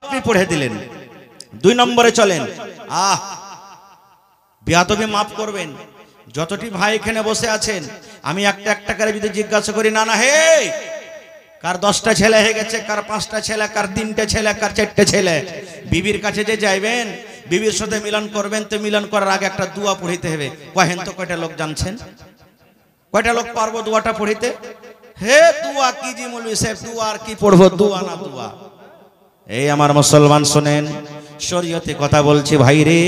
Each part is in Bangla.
আপনি পড়ে দিলেন। 2 নম্বরে চলেন, বেয়াদবি মাফ করবেন। যতটি ভাই এখানে বসে আছেন, আমি একটা একটা করে যদি জিজ্ঞাসা করি, না না হে, কার 10টা ছেলে হয়ে গেছে, কার 5টা ছেলে, কার 3টে ছেলে, কার 4টে ছেলে, বিবির কাছে যে যাইবেন, বিবির সাথে মিলন করবেন, তো মিলন করার আগে একটা দোয়া পড়িতে হবে। কহেন তো কয়টা লোক জানছেন? কয়টা লোক পারবো দোয়াটা পড়িতে? হে দোয়া কি জি মৌলভী সাহেব, দোয়া আর কি পড়বো, দোয়া না দোয়া। এই আমার মুসলমান শোনেন, শরীয়তে কথা বলছি ভাই রে,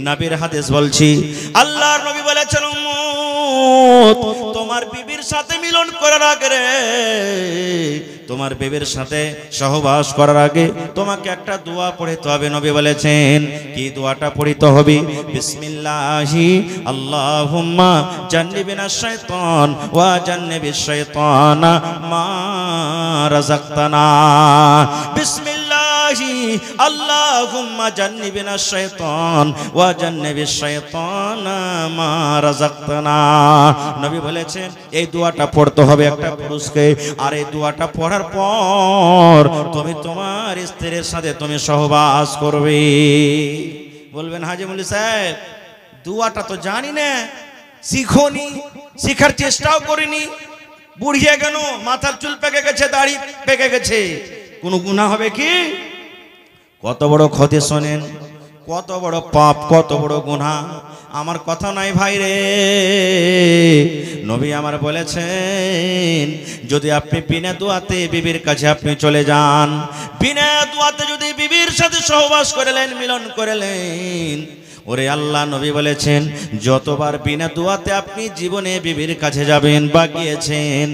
নবীর হাদিস বলছি। আল্লাহর নবী বলেছেন, উম্মত তোমার বিবির সাথে মিলন করার আগে রে, তোমার বিবির সাথে সহবাস করার আগে তোমাকে একটা দোয়া পড়তে হবে। নবী বলেছেন, কি দোয়াটা পড়তে হবে? বিসমিল্লাহি আল্লাহুম্মা জান্নিবিনা শাইতান ওয়া জান্নিবিশ শাইতানা মা রাযাকতানা। বিসমিল্লাহি আল্লাহুম্মা জান্নিবিনা শাইতান ওয়া জান্নিবিশ শাইতানা মা রাযাকতানা। নবী বলেছেন এই দোয়াটা পড়তে হবে একটা পুরুষকে, আর এই দোয়াটা পড়ার পর তুমি তোমার স্ত্রীর সাথে তুমি সহবাস করবে। বলবেন হাজী মৌলভী সাহেব, দোয়াটা তো জানি না, শিখোনি, শিখার চেষ্টাও করিনি, বুড়িয়ে গেল, মাথার চুল পেকে গেছে, দাড়ি পেকে গেছে, কোনো গুনাহ হবে কি? কত বড় ক্ষতি শোনেন, কত বড় পাপ, কত বড় গুনাহ। আমার কথা নাই ভাই রে, নবী আমার বলেছেন, যদি আপনি বিনা দোয়াতে বিবির কাছে আপনি চলে যান, বিনা দোয়াতে যদি বিবির সাথে সহবাস করলেন, মিলন করলেন, ওরে আল্লাহ নবী বলেছেন, যতবার বিনা দোয়াতে আপনি জীবনে বিবির কাছে যাবেন বা গিয়েছেন,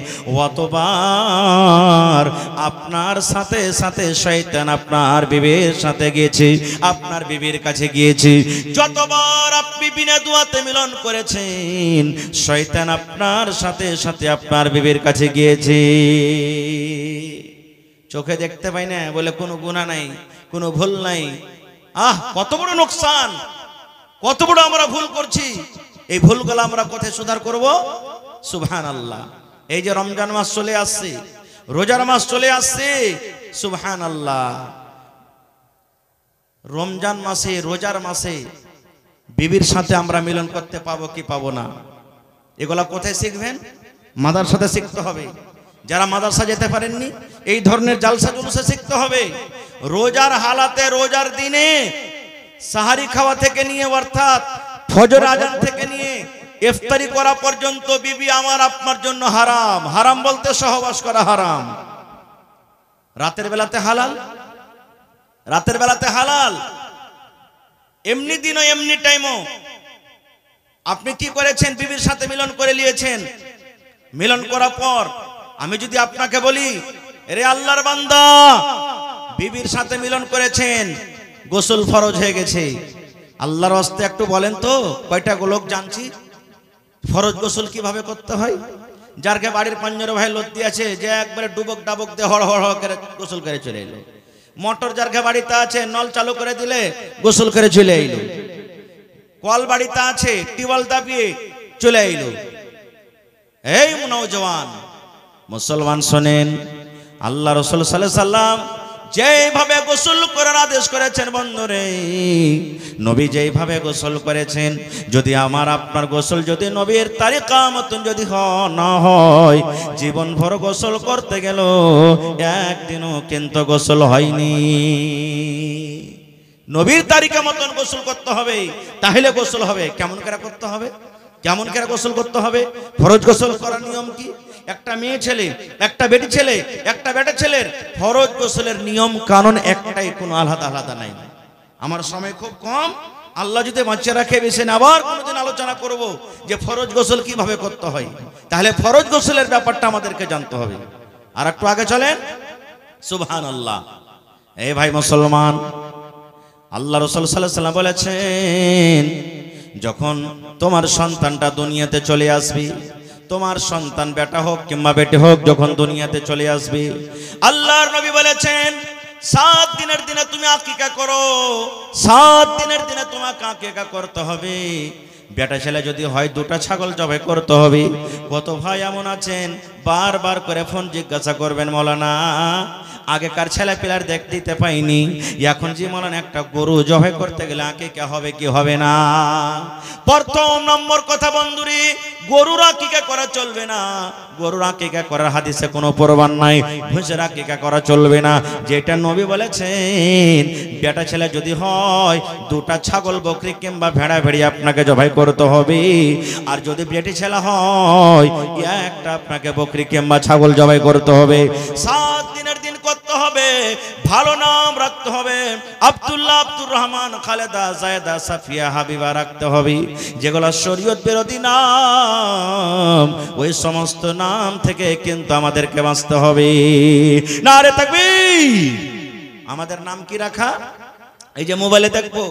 অতবার আপনার সাথে সাথে শয়তান আপনার বিবির সাথে গিয়েছে, আপনার বিবির কাছে গিয়েছে। যতবার আপনি বিনা দোয়াতে মিলন করেছেন, শয়তান আপনার সাথে সাথে আপনার বিবির কাছে গিয়েছে। চোখে দেখতে পাই না বলে কোনো গুনাহ নাই, কোনো ভুল নাই। কত বড় নোকসান, কত বড় আমরা ভুল করছি। এই ভুলগুলো আমরা কোথায় সুধার করব? সুবহানাল্লাহ। এই যে রমজান মাস চলে আসছে, রোজার মাস চলে আসছে, সুবহানাল্লাহ। রমজান মাসে, রোজার মাসে বিবির সাথে আমরা মিলন করতে পাবো কি পাবো না? এগুলা কোথায় শিখবেন? মাদ্রাসাতে শিখতে হবে। যারা মাদ্রাসা যেতে পারেননি, এই ধরনের জালসা জুলুসে শিখতে হবে। রোজার হালাতে, রোজার দিনে সাহারি খাওয়া থেকে নিয়ে, অর্থাৎ ফজর আজান থেকে নিয়ে ইফতারি করা পর্যন্ত বিবি আমার আপনার জন্য হারাম। হারাম বলতে সহবাস করা হারাম। রাতের বেলাতে হালাল, রাতের বেলাতে হালাল, এমনি দিনও এমনি টাইমও। আপনি কি করেছেন? বিবির সাথে মিলন করে নিয়েছেন। মিলন করার পর আমি যদি আপনাকে বলি, রে আল্লাহর বান্দা, বিবির সাথে মিলন করেছেন, গোসল ফরজ হয়ে গেছে, আল্লাহর ওয়াস্তে একটু বলেন তো কয়টা লোক জানছি ফরজ গোসল কিভাবে করতে হয়? যারকে বাড়ির 15 ভাই লত্তি আছে, যে একবারে ডুবক ডাবক দিয়ে হড় হড় করে গোসল করে চলে এলো। মোটর যারকে বাড়িতে আছে, নল চালু করে দিলে গোসল করে চলে এলো। কল বাড়িতে আছে, টিউবওয়েল দাবিয়ে চলে এলো। এই নওজওয়ান মুসলমান শোনেন, আল্লাহ রাসূল সাল্লাল্লাহু আলাইহি সাল্লাম যেভাবে গোসল করার আদেশ করেছেন, বন্ধুরে, নবী যেভাবে গোসল করেছেন, যদি আমার আপনার গোসল যদি নবীর তারিকা মতন যদি না হয়, জীবন ভর গোসল করতে গেল, একদিনও কিন্তু গোসল হয়নি। নবীর তারিকা মতন গোসল করতে হবে, তাহলে গোসল হবে। কেমন করে করতে হবে? কেমন করে গোসল করতে হবে? ফরজ গোসল করার নিয়ম কি? একটা মেয়ে ছেলে, একটা বেটি ছেলে, একটা বেটা ছেলের ফরজ গোসলের নিয়ম কানুন একটাই, কোনো আলাদা আলাদা নাই। আমার সময় খুব কম, আল্লাহ যদি বাঁচিয়ে রাখে বেশি না, আবার কোনোদিন আলোচনা করব যে ফরজ গোসল কিভাবে করতে হয়। তাহলে ফরজ গোসলের ব্যাপারটা আমাদেরকে জানতে হবে। আর একটু আগে চলেন, সুবহানাল্লাহ। এই ভাই মুসলমান, আল্লাহ রাসূল সাল্লাল্লাহু আলাইহি ওয়াসাল্লাম বলেছেন, যখন তোমার সন্তানটা দুনিয়াতে চলে আসবে, তোমার সন্তান বেটা হোক কিংবা বেটি হোক, যখন দুনিয়াতে চলে আসবে, আল্লাহর নবী বলেছেন 7 দিনের দিনে তুমি আকিকা করো। 7 দিনের দিনে তোমাকে আকিকা করতে হবে। বেটা ছেলে যদি হয় 2টা ছাগল জবাই করতে হবে। কত ভাই এমন আছেন বারবার করে ফোন জিজ্ঞাসা করবেন, মাওলানা আগেকার ছেলে পেলার দেখতে পাইনি, এখন যে মৌলানা একটা গরু জবাই করতে গেলে আকিকা হবে কি হবে না? প্রথম নম্বর কথা বন্ধুরি, গরুর আকিকা করা চলবে না। গরুর আকিকা করার হাদিসে কোনো প্রমাণ নাই। ভুঁসের আকিকা করা চলবে না, যেটা নবী বলেছেন বেটা ছেলে যদি হয় দুটা ছাগল বকরি কিংবা ভেড়া ভেড়ি আপনাকে জবাই করতে হবে, আর যদি বেটি ছেলে হয় একটা আপনাকে বকরি কিংবা ছাগল জবাই করতে হবে। 7 দিনের দিন করতে হবে, ভালো নাম রাখতে হবে, আব্দুল্লাহ, আব্দুর রহমান, খালেদা, জায়েদা, সাফিয়া, হাবিবা রাখতে হবে। যেগুলো শরীয়ত বিরোধী নাম, ওই সমস্ত নাম থেকে কিন্তু আমাদেরকে বাঁচতে হবে। নারে তাকবীর। আমাদের নাম কি রাখা? এই যে মোবাইলে দেখবো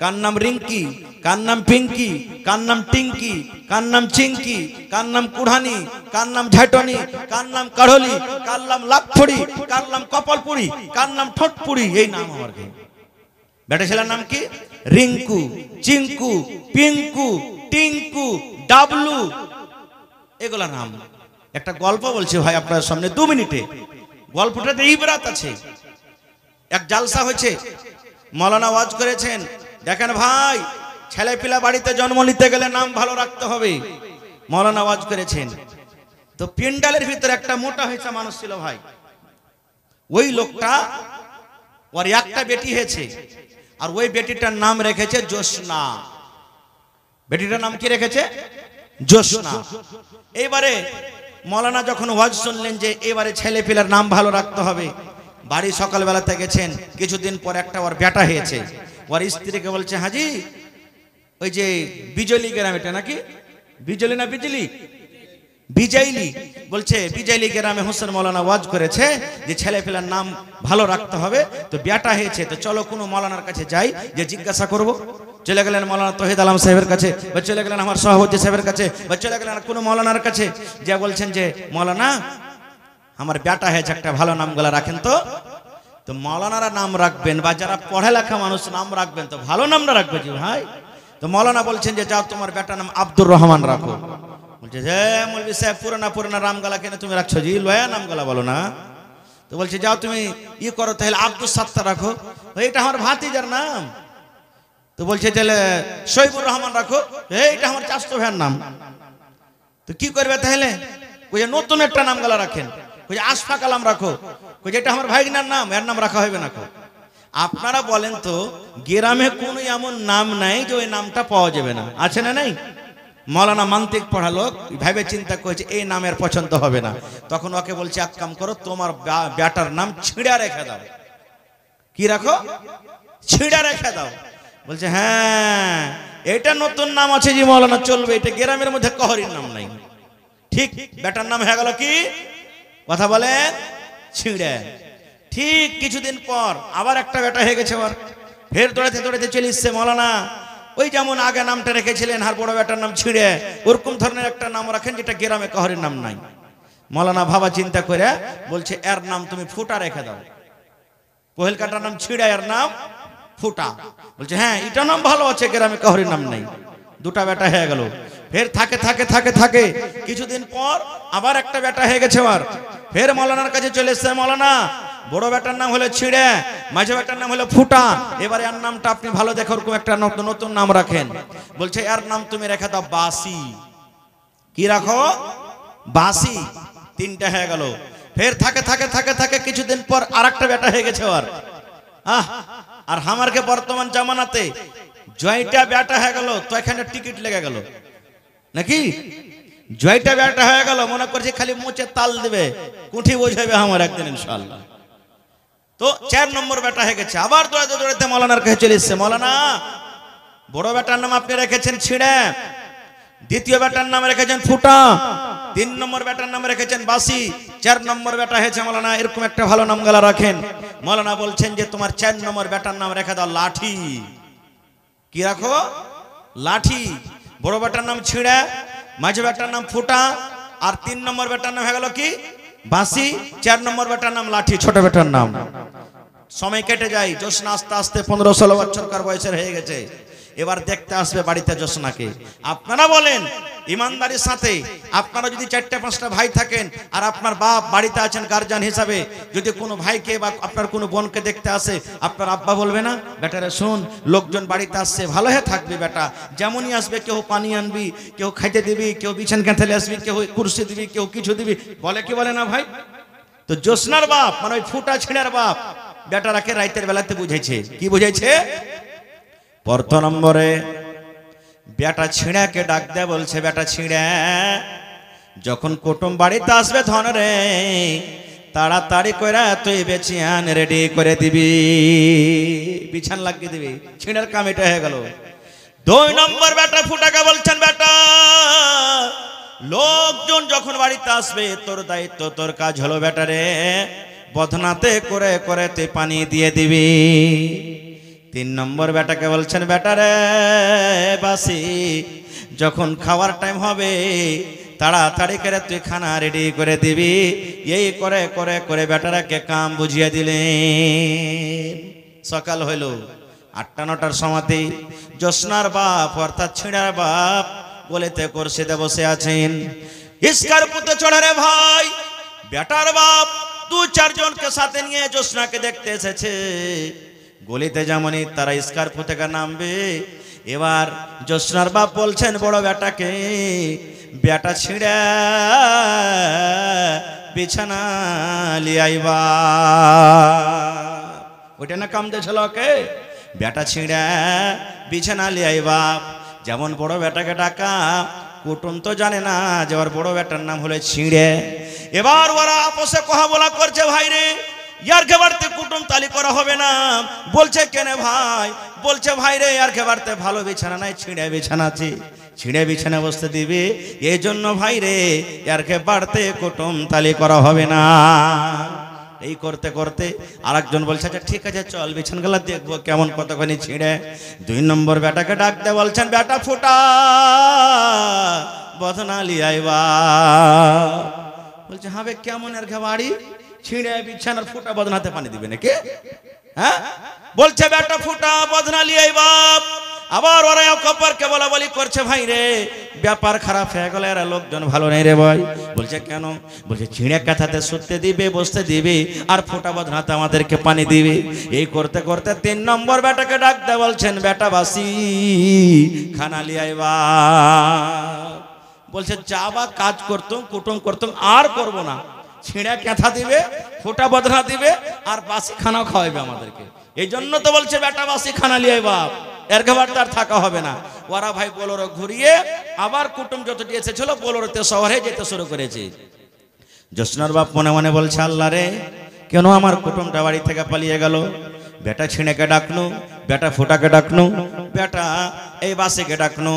কার নাম রিঙ্কি, কার নাম পিঙ্কি, কার নাম টিঙ্কি, কার নাম চিঙ্কি, কার নাম কুড়ানি, কার নাম ঝাটনি, কার নাম কাঢ়লি, কার নাম লাকফড়ি, কার নাম কপালপুরি, কার নাম ঠোঁটপুরি। এই নাম আমার কি? বেটা ছেলের নাম কি? রিঙ্কু, চিঙ্কু, পিঙ্কু, টিঙ্কু, ডাবলু, এগুলা নাম। একটা গল্প বলছি ভাই আপনার সামনে 2 মিনিটে। গল্পটাতে ইবরাত আছে। এক জালসা হয়েছে, মৌলানা ওয়াজ করেছেন, দেখেন ভাই ছেলে পিলা বাড়িতে জন্ম নিতে গেলে নাম ভালো রাখতে হবে। মৌলানা ওয়াজ করেছেন, তো পিন্ডালের ভিতরে একটা মোটা হয়েছে মানুষ ছিল ভাই। ওই লোকটা ওর একটা বেটি হয়েছে, আর ওই বেটিটার নাম রেখেছে জোসনা। বেটিটার নাম কি রেখেছে? জোসনা। এইবারে মৌলানা যখন ওয়াজ শুনলেন যে এবারে ছেলে পিলার নাম ভালো রাখতে হবে, বাড়ি সকালবেলাতে গেছেন, কিছুদিন পর একটা ওর বেটা হয়েছে। ওর স্ত্রীকে বলছে, হাজি ওই যে বিজলি গ্রাম, এটা নাকি বিজলি না বিজলি বিজয়লি, বলছে বিজয়লি গ্রামে হোসেন মৌলানা ওয়াজ করেছে যে ছেলে পেলার নাম ভালো রাখতে হবে, তো বেটা হয়েছে, তো চলো কোনো মৌলানার কাছে যাই, যে জিজ্ঞাসা করব। চলে গেলেন মৌলানা তহিদ আলম সাহেবের কাছে, বা চলে গেলেন আমার সভাপতি সাহেবের কাছে, বা চলে গেলেন কোনো মৌলানার কাছে, যা বলছেন যে মৌলানা আমার বেটা হয়েছে, একটা ভালো নামগুলা রাখেন তো। তো মৌলানারা নাম রাখবেন, বা যারা পড়ালেখা মানুষ নাম রাখবেন, তো ভালো নামটা রাখবে জি ভাই। তো মৌলানা বলছেন যে যাও তোমার বেটার নাম আব্দুর রহমান রাখো। বলছে যে মৌলভী সাহেব পুরানা পুরানা নামগুলা কেন তুমি রাখছো জি, লয়া নামগুলা বলো না। তো বলছে যাও তুমি করো তাহলে আব্দুল সাত্তার রাখো, এইটা আমার ভাতিজার নাম। তো বলছে তাহলে শহীবুর রহমান রাখো, এইটা আমার চাচতো ভাইয়ের নাম। তো কি করবে তাহলে? ওই নতুন একটা নামগুলা রাখেন। ওই আশফাক আলম রাখো, ওই এটা আমার ভাইগনার নাম, এর নাম রাখা হবে না। আপনারা বলেন তো গ্রামে কোন এমন নাম নাই যে ওই নামটা পাওয়া যাবে না? আছে না নাই? মৌলানা মান্তিক পড়া লোক ভাবে চিন্তা করেছে এই নামের পছন্দ হবে না, তখন ওকে বলছে এক কাম করো, তোমার বেটার নাম ছিড়া রেখে দাও। কি রাখো? ছিড়া রেখে দাও। বলছে হ্যাঁ এটা নতুন নাম আছে জি মৌলানা, চলবে, এটা গ্রামের মধ্যে কহরির নাম নাই। ঠিক বেটার নাম হয়ে গেল কি? কথা বলেন, ছিড়ে। ঠিক কিছুদিন পর আবার একটা বেটা হয়ে গেছে, ওর ফের দৌড়াতে দৌড়াতে চলে এসছে মৌলানা, ওই যেমন আগে নামটা রেখেছিলেন আর বড় বেটার নাম ছিড়ে, ওরকম ধরনের একটা নাম রাখেন যেটা গ্রামে কহরের নাম নাই। মৌলানা ভাবা চিন্তা করে বলছে এর নাম তুমি ফুটা রেখে দাও। পহেল কাটার নাম ছিড়ে, এর নাম ফুটা। বলছে হ্যাঁ এটা নাম ভালো আছে, গ্রামে কহরের নাম নাই। দুটা বেটা হয়ে গেল। ফের থাকে থাকে থাকে থাকে কিছুদিন পর আবার একটা বেটা হয়ে গেছে ওর। ফের মৌলানার কাছে চলে এসছে, মৌলানা বড় বেটার নাম হলো ছিড়ে, মাঝে বেটার নাম হলো ফুটা, এবারে এর নামটা আপনি ভালো দেখে ওরকম একটা নতুন নাম রাখেন। বলছে এর নাম তুমি রেখে দাও বাসি। কি রাখো? বাসি। তিনটা হয়ে গেল। ফের থাকে থাকে থাকে থাকে কিছুদিন পর আর একটা বেটা হয়ে গেছে ওর। আর আমারকে বর্তমান জামানাতে জয়টা বেটা হয়ে গেল, তো এখানে টিকিট লেগে গেল নাকি? জয়টা বেটা হয়ে গেল, মনে করছে খালি মুচে তাল দিবে, কুঠি বোঝাবে আমার একদিন ইনশাআল্লাহ। তো 4 নম্বর বেটা হয়ে গেছে। আবার দৌড়াতে দৌড়াতে মৌলানার কাছে চলে এসছে, মৌলানা বড় বেটার নাম আপনি রেখেছেন ছিড়ে, দ্বিতীয় বেটার নাম রেখেছেন ফুটা, 3 নম্বর বেটার নাম রেখেছেন বাসি, 4 নম্বর বেটা হয়েছে মৌলানা এরকম একটা ভালো নামগুলা রাখেন। মৌলানা বলছেন যে তোমার 4 নম্বর বেটার নাম রেখে দাও লাঠি। কি রাখো? লাঠি। বড় বেটার নাম ছিড়ে, মাঝে বেটার নাম ফুটা, আর 3 নম্বর বেটার নাম হয়ে গেল কি? বাসি। 4 নম্বর বেটার নাম লাঠি, ছোট বেটার নাম। সময় কেটে যায়, জোসনা আস্তে আস্তে 15-16 বছরকার বয়সের হয়ে গেছে। এবার দেখতে আসবে বাড়িতে জোসনাকে। আপনারা বলেন ইমানদারির সাথে আপনারা যদি 4-5টা ভাই থাকেন আর আপনার বাপ বাড়িতে আছেন গার্জিয়ান হিসাবে, যদি কোনো ভাইকে বা আপনার কোনো বোনকে দেখতে আসে, আপনার আব্বা বলবে না বেটারে শোন লোকজন বাড়িতে আসছে ভালো হয়ে থাকবি বেটা, যেমনই আসবে কেউ পানি আনবি, কেউ খাইতে দিবি, কেউ বিছান কাঁথালে আসবি, কেউ কুরসি দিবি, কেউ কিছু দিবি, বলে কি বলে না ভাই? তো জোসনার বাপ মানে ওই ফুটা ছেড়ার বাপ বেটারাকে রাইতের বেলাতে বুঝাইছে, কি বুঝাইছে? প্রথম নম্বরে বেটা ছিঁড়াকে ডাক দেয়, বলছে বেটা ছিঁড়া যখন কুটুম বাড়িতে আসবে ধন রে তাড়াতাড়ি করে তুই বেচিয়ান রেডি করে দিবি, বিছান লাগিয়ে দিবি, ছিঁড়ার কাম এটা হয়ে গেল। 2 নম্বর বেটা ফুটাকে বলছেন বেটা লোকজন যখন বাড়িতে আসবে তোর দায়িত্ব তোর কাজ হলো বেটা রে বদনাতে করে করে তুই পানি দিয়ে দিবি। 3 নম্বর বেটাকে বলছেন বেটা রে বাসি যখন খাওয়ার টাইম হবে তাড়াতাড়ি করে তুই খানা রেডি করে দিবি। এই করে করে করে বেটারাকে কাম বুঝিয়ে দিলেন। সকাল হইল 8টা-9টার সময়তে জোসনার বাপ অর্থাৎ ছিঁড়ার বাপ বলেতে করছিতে বসে আছেন। ইস্কারপুতে চড়ে রে ভাই বেটার বাপ 2-4 জনকে সাথে নিয়ে জোসনাকে দেখতে এসেছে। গলিতে যেমনই তারা ইস্কারপু থেকে নামবে, এবার জোসনার বাপ বলছেন বড় বেটাকে বেটা ছিঁড়া বিছানা লিয়াইবা, ওইটা না কাম দিয়েছিল ওকে, বেটা ছিঁড়া বিছানা লিয়াইবা। যেমন বড় বেটাকে ডাকা, কুটুম তো জানে না যে ওর বড় বেটার নাম হলো ছিঁড়ে। এবার ওরা আপসে কথা বলা করছে ভাই রে ইয়ার খেবারতে কুটুম তালি করা হবে না। বলছে কেনে ভাই? বলছে ভাই রে ইয়ার খেবারতে ভালো বিছানা নাই, ছিঁড়ে বিছানা আছে, ছিঁড়ে বিছানা বসতে দিবে, এই জন্য ভাই রে ইয়ার খেবারতে কুটুম তালি করা হবে না। এই করতে করতে আরেকজন বলছে আচ্ছা ঠিক আছে চল বিছানগুলা দেখবো কেমন কতখানি ছিঁড়ে। 2 নম্বর বেটাকে ডাকতে বলছেন বেটা ফুটা বদনা লিয়াইবা। বলছে হবে কেমন এর বাড়ি ছিঁড়ে বিছানার ফুটা বদনাতে পানি দিবে নাকি? হ্যাঁ বলছে বেটা ফুটা বদনা লিয়াইবা। আবার ওরা কপারকে বলা বলি করছে ভাই রে ব্যাপার খারাপ হয়ে গেল, এরা লোকজন ভালো নেই রে ভাই। বলছে কেন? বলছে ছিঁড়ে কাঁথাতে শুতে দিবে, বসতে দিবে, আর ফোঁটা বদনাতে আমাদেরকে পানি দিবে। এই করতে করতে 3 নম্বর বেটাকে ডাকতে বলছেন বেটা বাসি খানা লিয়াইবা। বলছে যাবা কাজ করতাম কুটুম করতাম আর করব না, ছিঁড়ে কাঁথা দিবে, ফোঁটা বদনা দিবে, আর বাসি খানাও খাওয়াইবে আমাদেরকে। এই জন্য তো বলছে বেটা বাসি খানা লিয়াইবা, এর খাবার তার থাকা হবে না। ওরা ভাই বোলেরো ঘুরিয়ে আবার কুটুম যতটি এসেছিল বোলেরোতে শহরে যেতে শুরু করেছে। জোসনার বাপ মনে মনে বলছে আল্লাহ রে কেন আমার কুটুমটা বাড়ি থেকে পালিয়ে গেল? বেটা ছিঁড়েকে ডাকনু, বেটা ফোটাকে ডাকনু, বেটা এই বাসিকে ডাকনু।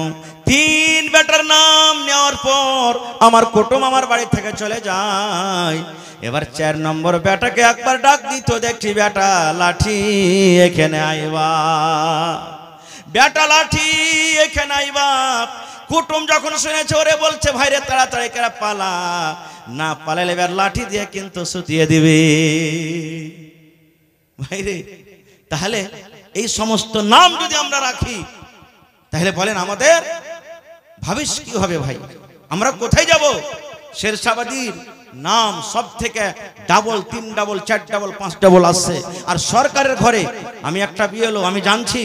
3 বেটার নাম নেওয়ার পর আমার কুটুম আমার বাড়ি থেকে চলে যায়। এবার 4 নম্বর বেটাকে একবার ডাক দিত, দেখি বেটা লাঠি এখানে আইবা, বেটা লাঠি এখানে আইবা। কুটুম যখন শুনেছে ওরে বলছে ভাইরে তাড়াতাড়ি করে পালা, না পালালে এবার লাঠি দিয়ে কিন্তু সুতিয়ে দিবে। ভাইরে তাহলে এই সমস্ত নাম যদি আমরা রাখি তাহলে বলেন আমাদের ভবিষ্যৎ কি হবে ভাই? আমরা কোথায় যাব? শেরশাবাদীর নাম সব থেকে ডাবল 3 ডাবল 4 ডাবল 5 ডাবল আসছে। আর সরকারের ঘরে আমি একটা বিয়েলো আমি জানছি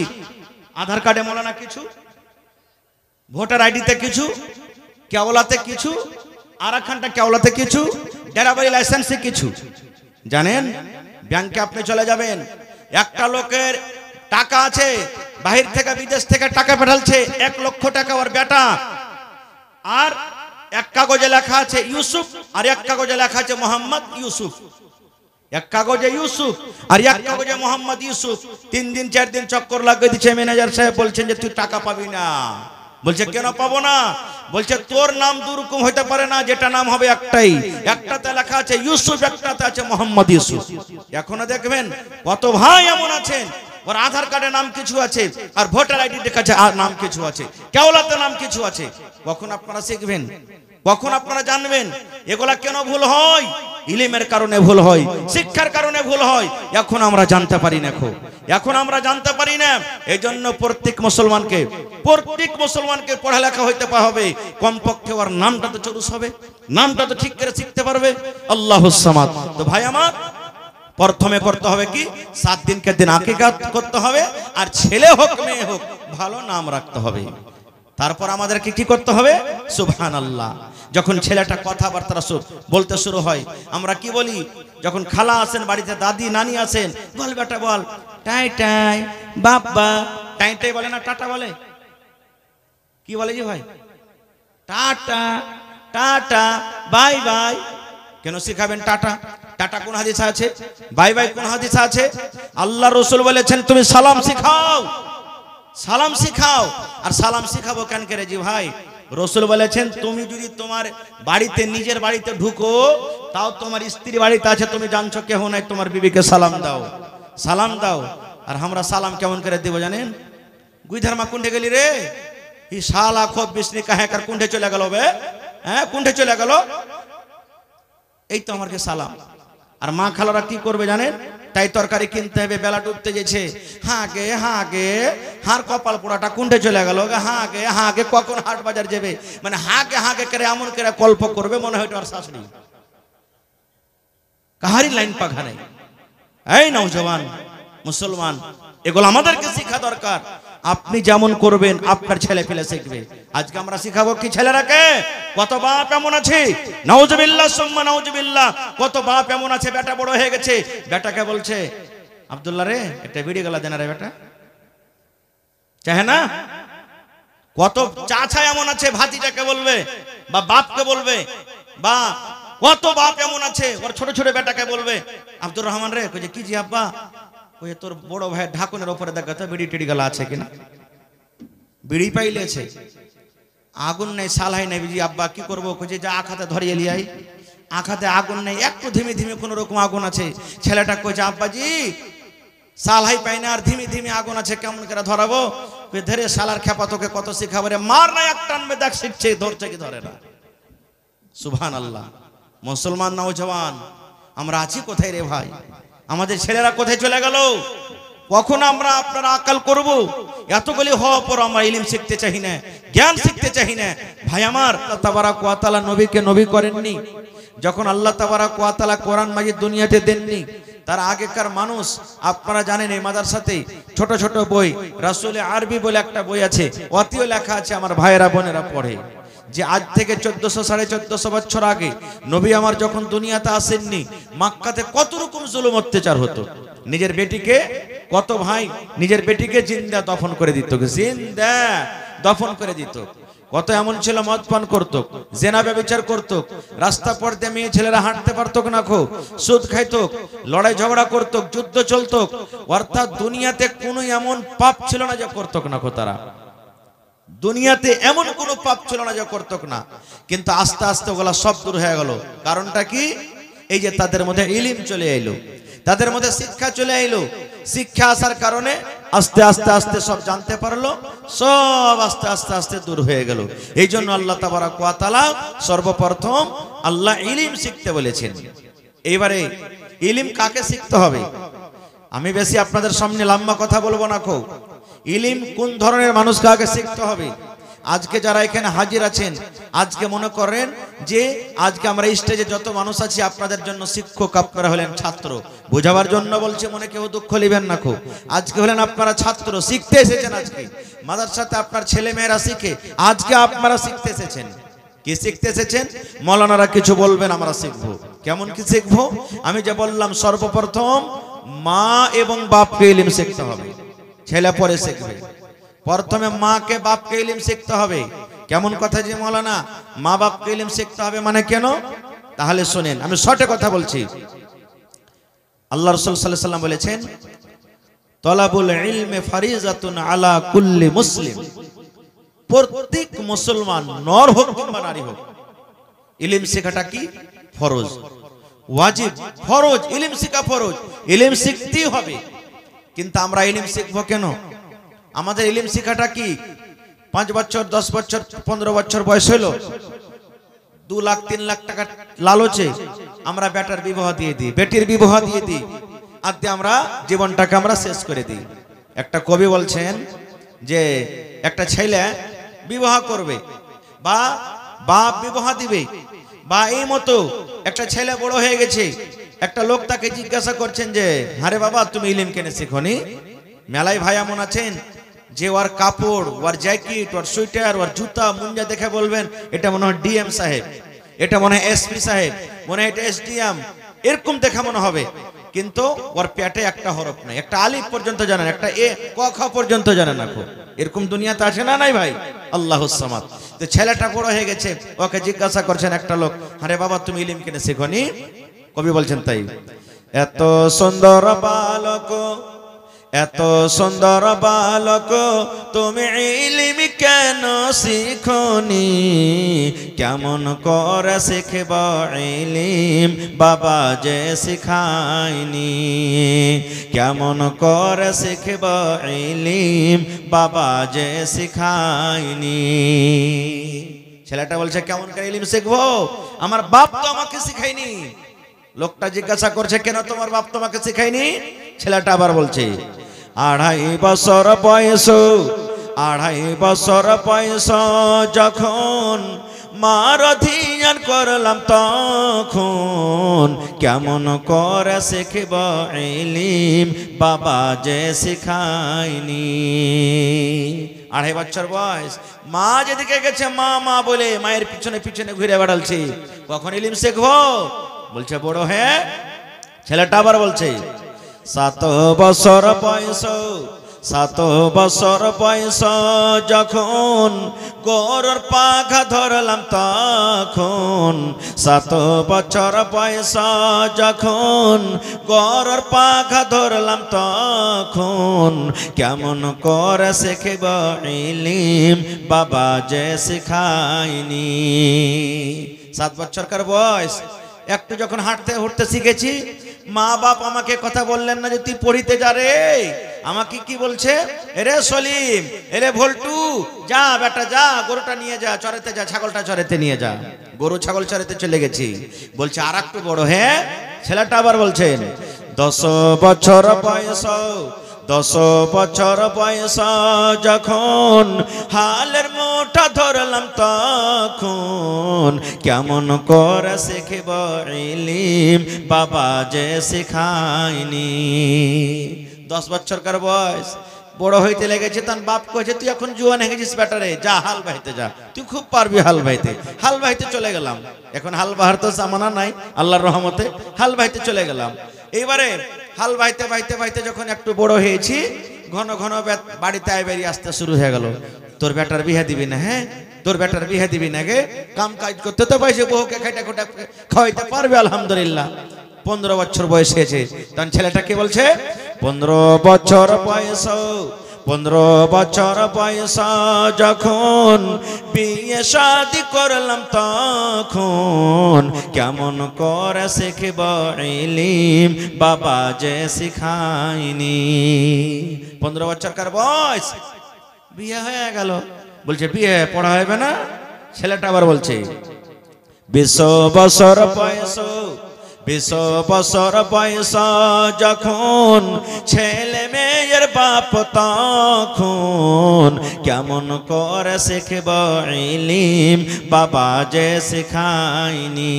আধার কার্ডে মৌলানা কিছু, ভোটার আইডিতে কিছু, কেওলাতে কিছু, আরাখানটা কেওলাতে কিছু, ড্রাইভারি লাইসেন্সে কিছু। জানেন ব্যাংকে আপনি চলে যাবেন, একটা লোকের টাকা আছে বাহির থেকে বিদেশ থেকে টাকা পাঠালছে 1 লক্ষ টাকা ওর বেটা, আর এক কাগজে লেখা আছে ইউসুফ আর এক কাগজে লেখা আছে মোহাম্মদ ইউসুফ। এক কাগজে ইউসুফ আর এক কাগজে মোহাম্মদ ইউসুফ। 3 দিন 4 দিন চক্কর লাগিয়ে দিচ্ছে। ম্যানেজার সাহেব বলছেন যে তুই টাকা পাবি না। বলছে কেন পাবো না? বলছে তোর নাম দুরকম হইতে পারে না, যেটা নাম হবে একটাই, একটাতে লেখা আছে ইউসুফ, একটাতে আছে মোহাম্মদ ইউসুফ। এখনো দেখবেন কত ভাই এমন আছেন ওর আধার কার্ডে নাম কিছু আছে আর ভোটার আইডি কাছে নাম কিছু আছে, কেওলাতে নাম কিছু আছে। কখন আপনারা শিখবেন? কখন আপনারা জানবেন এগুলা কেন ভুল হয়? ইলমের কারণে ভুল হয়, শিক্ষার কারণে ভুল হয়। এখন আমরা জানতে পারি না, এখন আমরা জানতে পারি না। এই জন্য প্রত্যেক মুসলমানকে পড়ালেখা হইতে হবে, কমপক্ষে ওর নামটা তো চরুস হবে, নামটা তো ঠিক করে শিখতে পারবে, আল্লাহুস সামাদ। তো ভাই আমার, প্রথমে করতে হবে কি, 7 দিনকে দিন আকিকাত করতে হবে, আর ছেলে হোক মেয়ে হোক ভালো নাম রাখতে হবে। তারপর আমাদেরকে কি করতে হবে, সুবহানাল্লাহ। যখন ছেলেটা কথাবার্তা বলতে শুরু হয়, আমরা কি বলি, যখন খালা আসেন বাড়িতে, দাদি নানি আসেন, বল বেটা বল, টাই টাই বাবা, টাই টাই বলে না, টাটা বলে, কি বলে জি ভাই, টাটা টাটা বাই বাই। কেন শিখাবেন টাটা? টাটা কোন হাদিসে আছে? বাই বাই কোন হাদিসে আছে? আল্লাহ রাসূল বলেছেন তুমি সালাম শিখাও, সালাম শিখাও। আর সালাম শিখাবো কেন করে জি ভাই? রাসূল বলেছেন তুমি যদি তোমার বাড়িতে, নিজের বাড়িতে ঢুকো, তাও তোমার স্ত্রী বাড়িতে আছে, তুমি জানছো কেহ নাই, তোমার বিবিকে সালাম দাও, সালাম দাও। আর আমরা সালাম কেমন করে দেব জানেন? গুইধার মা কুন্ডে গেলি রে, ই শালা খুব বিষ্ণি কাহেকার কুন্ডে চলে গেল বে, হ্যাঁ কুন্ডে চলে গেল, এই তো আমাকে সালাম। আর মা খালারা কি করবে জানেন? তাই তরকারি কিনতে হবে, বেলা ডুবতে যেছে, হাঁকে হাঁকে, হার কপাল পোড়াটা কুন্ডে চলে গেল, হাঁকে হাঁকে কখন হাট বাজার যাবে, মানে হাঁকে হাঁকে করে এমন করে কল্প করবে মনে হয় আর শাশুড়ি, কাহারি লাইন পাখা নেই। এই নওজওয়ান মুসলমান, এগুলো আমাদেরকে শিখা দরকার। আপনি যেমন করবেন আপনার ছেলে পেলে শিখবে। আজকে আমরা শিখাবো কি ছেলেরাকে? কত বাপ এমন আছে, নাউজুবিল্লাহ সুম্মা নাউজুবিল্লাহ, কত বাপ এমন আছে, বেটা বড় হয়ে গেছে, বেটাকে বলছে আব্দুল্লাহ রে একটা বিড়ি গলা দেনা রে বেটা, চাহে না? কত চাচা এমন আছে ভাতিজাকে বলবে বা বাপকে বলবে, বা কত বাপ এমন আছে ওর ছোট ছোট বেটাকে বলবে আব্দুর রহমান রে, কইছে কি জি আব্বা, ওই তোর বড় ভাইয়ের ঢাকনের উপরে দেখা তো বিড়ি টিড়ি গলা আছে কিনা, বিড়ি পাইলেছে, আগুন নেই সালাই নেই, জি আব্বা কি করবো, কইছে যা আখাতে ধরিয়ে লিয়াই, আখাতে আগুন নেই, একটু ধিমে ধিমে কোন রকম আগুন আছে। ছেলেটা কইছে আব্বাজি সালাই পাই না, আর ধিমে ধিমে আগুন আছে, কেমন করে ধরাবো? ধরে সালার খেপা তোকে কত শিখাবো রে, মার না এক টানবে, দেখ শিখছে, ধরছে কি ধরে না। সুবহানাল্লাহ। মুসলমান নওজওয়ান আমরা আছি কোথায় রে ভাই? আমাদের ছেলেরা কোথায় চলে গেল? কখন আমরা আপনারা আকাল করব? এতগুলি হওয়ার পর আমরা ইলম শিখতে চাই না, জ্ঞান শিখতে চাই না। ভাই আমার, আল্লাহ তাবারাক ওয়া তাআলা নবীকে নবী করেননি, যখন আল্লাহ তাবারাক ওয়া তাআলা কোরআন মাজিদ দুনিয়াতে দেননি, তার আগেকার মানুষ আপনারা জানেন, এই মাদ্রাসাতে ছোট ছোট বই, রাসূলে আরবি বলে একটা বই আছে, অতিও লেখা আছে, আমার ভাইয়েরা বোনেরা পড়ে, যে আজ থেকে 1400 1450 বছর আগে নবী আমার যখন দুনিয়াতে আসেননি, মক্কাতে কত রকম জুলুম অত্যাচার হতো। নিজের বেটিকে, কত ভাই নিজের বেটিকে জিন্দা দফন করে দিত, জিন্দা দফন করে দিত। কত এমন ছিল মদ পান করত, জেনা ব্যভিচার করত, রাস্তা পথে মেয়ে ছেলেরা হাঁটতে পারত না, খো সুদ খাইত, লড়াই ঝগড়া করত, যুদ্ধ চলত। অর্থাৎ দুনিয়াতে কোনো এমন পাপ ছিল না যে করত না খো, তারা দুনিয়াতে এমন কোনো পাপ ছিল না যে করত না। কিন্তু আস্তে আস্তে ওগুলা সব দূর হয়ে গেল। কারণটা কি? এই যে তাদের মধ্যে ইলম চলে এলো, তাদের মধ্যে শিক্ষা চলে এলো। শিক্ষা আসার কারণে আস্তে আস্তে আস্তে সব জানতে পারলো, সব আস্তে আস্তে আস্তে দূর হয়ে গেল। এই জন্য আল্লাহ তাবারাক ওয়া তাআলা সর্বপ্রথম আল্লাহ ইলম শিখতে বলেছেন। এইবারে ইলম কাকে শিখতে হবে? আমি বেশি আপনাদের সামনে লম্বা কথা বলবো না, খো ইলম কোন ধরনের মানুষকে আগে শিখতে হবে। আজকে যারা এখানে হাজির আছেন, আজকে মনে করেন যে আজকে আমরা স্টেজে যত মানুষ আছি আপনাদের জন্য শিক্ষক, আপনারা হলেন ছাত্র। বোঝাবার জন্য বলছে, মনে কেউ দুঃখ নেবেন না খো। আজকে হলেন আপনারা ছাত্র, শিখতে এসেছেন। আজকে মাদ্রাসাতে আপনার ছেলে মেয়েরা শিখে, আজকে আপনারা শিখতে এসেছেন। কি শিখতে এসেছেন? মৌলানারা কিছু বলবেন, আমরা শিখবো। কেমন কি শিখবো? আমি যে বললাম, সর্বপ্রথম মা এবং বাপকে ইলম শিখতে হবে, ছেলে পরে শিখবে। প্রথমে মাকে বাপকে ইলম শিখতে হবে। কেমন কথা যে মৌলানা, মা বাপকে ইলম শিখতে হবে মানে কেন? তাহলে শুনেন, আমি শর্টে কথা বলছি। আল্লাহ রাসূল সাল্লাল্লাহু আলাইহি ওয়াসাল্লাম বলেছেন, তলাবুল ইলমি ফারিজাতুন আলা কুল্লি মুসলিম। প্রত্যেক মুসলমান, নর হোক কিংবা নারী হোক, ইলম শেখাটা কি? ফরজ, ওয়াজিব, ফরজ। ইলম শেখা ফরজ, ইলম শিখতেই হবে। কিন্তু আমরা ইলম শিখবো কেন? আমাদের ইলম শেখাটা কি? 5 বছর 10 বছর 15 বছর বয়স হলো, 2 লাখ 3 লাখ টাকা লালচে আমরা বেটার বিবাহ দিয়ে দিই, বেটির বিবাহ দিয়ে দিই, আদে আমরা জীবনটাকে আমরা শেষ করে দিই। একটা কবি বলছেন যে একটা ছেলে বিবাহ করবে বা বাপ বিবাহ দিবে, বা এই মতো একটা ছেলে বড় হয়ে গেছে, একটা লোক তাকে জিজ্ঞাসা করছেন যে আরে বাবা তুমি ইলিম কেন শিখনি? মেলায় ভাই এমন আছেন যে ওর কাপড়, ওর জ্যাকেট, ওর সোয়েটার, ওর জুতা মুঞ্জা দেখে বলবেন এটা মনে হয় ডিএম সাহেব, এটা মনে হয় এসপি সাহেব, মনে হয় এটা এসডিএম, এরকম দেখা মনে হবে, কিন্তু ওর পেটে একটা হরফ নাই, একটা আলিফ পর্যন্ত জানেন, একটা এ ক খ পর্যন্ত জানে না। এরকম দুনিয়াতে আছে না নাই ভাই? আল্লাহুস সামাদ। তো ছেলেটা বড় হয়ে গেছে, ওকে জিজ্ঞাসা করছেন একটা লোক আরে বাবা তুমি ইলিম কেন শিখনি? কবি বলছেন তাই এত সুন্দর বালক, এত সুন্দর বালক তুমি ইলিম কেন শিখনি? কেমন করে শিখব ইলিম বাবা যে শিখায়নি? কেমন করে শিখব ইলিম বাবা যে শিখায়নি? ছেলেটা বলছে কেমন করে ইলিম শিখবো, আমার বাপ তো আমাকে শিখায়নি। লোকটা জিজ্ঞাসা করছে কেন তোমার বাপ তোমাকে শিখায়নি? ছেলেটা আবার বলছে 2.5 বছর বয়স, 2.5 বছর বয়স যখন মার ধ্যান করলাম তখন কেমন করে শিখব ইলিম বাবা যে শিখায়নি? 2.5 বছর বয়স, মা যেদিকে গেছে মা মা বলে মায়ের পিছনে পিছনে ঘুরে বেড়ালছে, কখন ইলিম শিখবো? বলছে বড় হ্যাঁ। ছেলেটা আবার বলছে 7 বছর বয়স, 7 বছর বয়স যখন গরুর পাখা ধরলাম তখন, 7 বছর বয়স যখন গরুর পাখা ধরলাম তখন কেমন করে শিখব ইলিম বাবা যে শিখায়নি? 7 বছরকার বয়স, একটু যখন হাঁটতে উঠতে শিখেছি, মা বাপ আমাকে কথা বললেন না যে তুই পড়িতে যা রে, আমাকে কি বলছে এরে সলিম, এরে ভল্টু, যা বেটা যা গরুটা নিয়ে যা চড়াতে, যা ছাগলটা চড়াতে নিয়ে যা। গরু ছাগল চড়াতে চলে গেছি। বলছে আর একটু বড় হ্যাঁ। ছেলেটা আবার বলছেন 10 বছর বয়স, 10 বছর বয়স যখন হালের মোটা ধরলাম তখন কেমন করে শিখব ইলিম বাবা যে শিখায়নি? 10 বছরকার বয়স, বড় হইতে লেগেছে, তার বাপ কয়েছে তুই এখন জুয়ান হয়ে গেছিস বেটারে, যা হাল বাইতে যা, তুই খুব পারবি হাল বাইতে। হাল বাইতে চলে গেলাম, এখন হাল বাহার তো জামানা নাই, আল্লাহর রহমতে হাল বাইতে চলে গেলাম। এইবারে হাল বাইতে বাইতে বাইতে যখন একটু বড় হয়েছি, ঘন ঘন বাড়িতে আয় বেরিয়ে আসতে শুরু হয়ে গেল, তোর বেটার বিয়ে দিবি না? হ্যাঁ তোর বেটার বিয়ে দিবি না গে, কাম কাজ করতে তো পাইছে, বউকে খাইটা খোটা খাওয়াইতে পারবে আলহামদুলিল্লাহ। 15 বছর বয়স হয়েছে, তখন ছেলেটা কি বলছে 15 বছর বয়স, 15 বছর বয়স যখন বিয়ে শাদি করলাম তখন কেমন করে শিখব ইলিম বাবা যে শিখায়নি? 15 বছরকার বয়স, বিয়ে হয়ে গেল। বলছে বিয়ে পড়া হবে না? ছেলেটা আবার বলছে 20 বছর বয়স, 20 বছর বয়স যখন ছেলে মেয়ের বাপ তখন কেমন করে শিখব ইলিম বাবা যে শিখায়নি?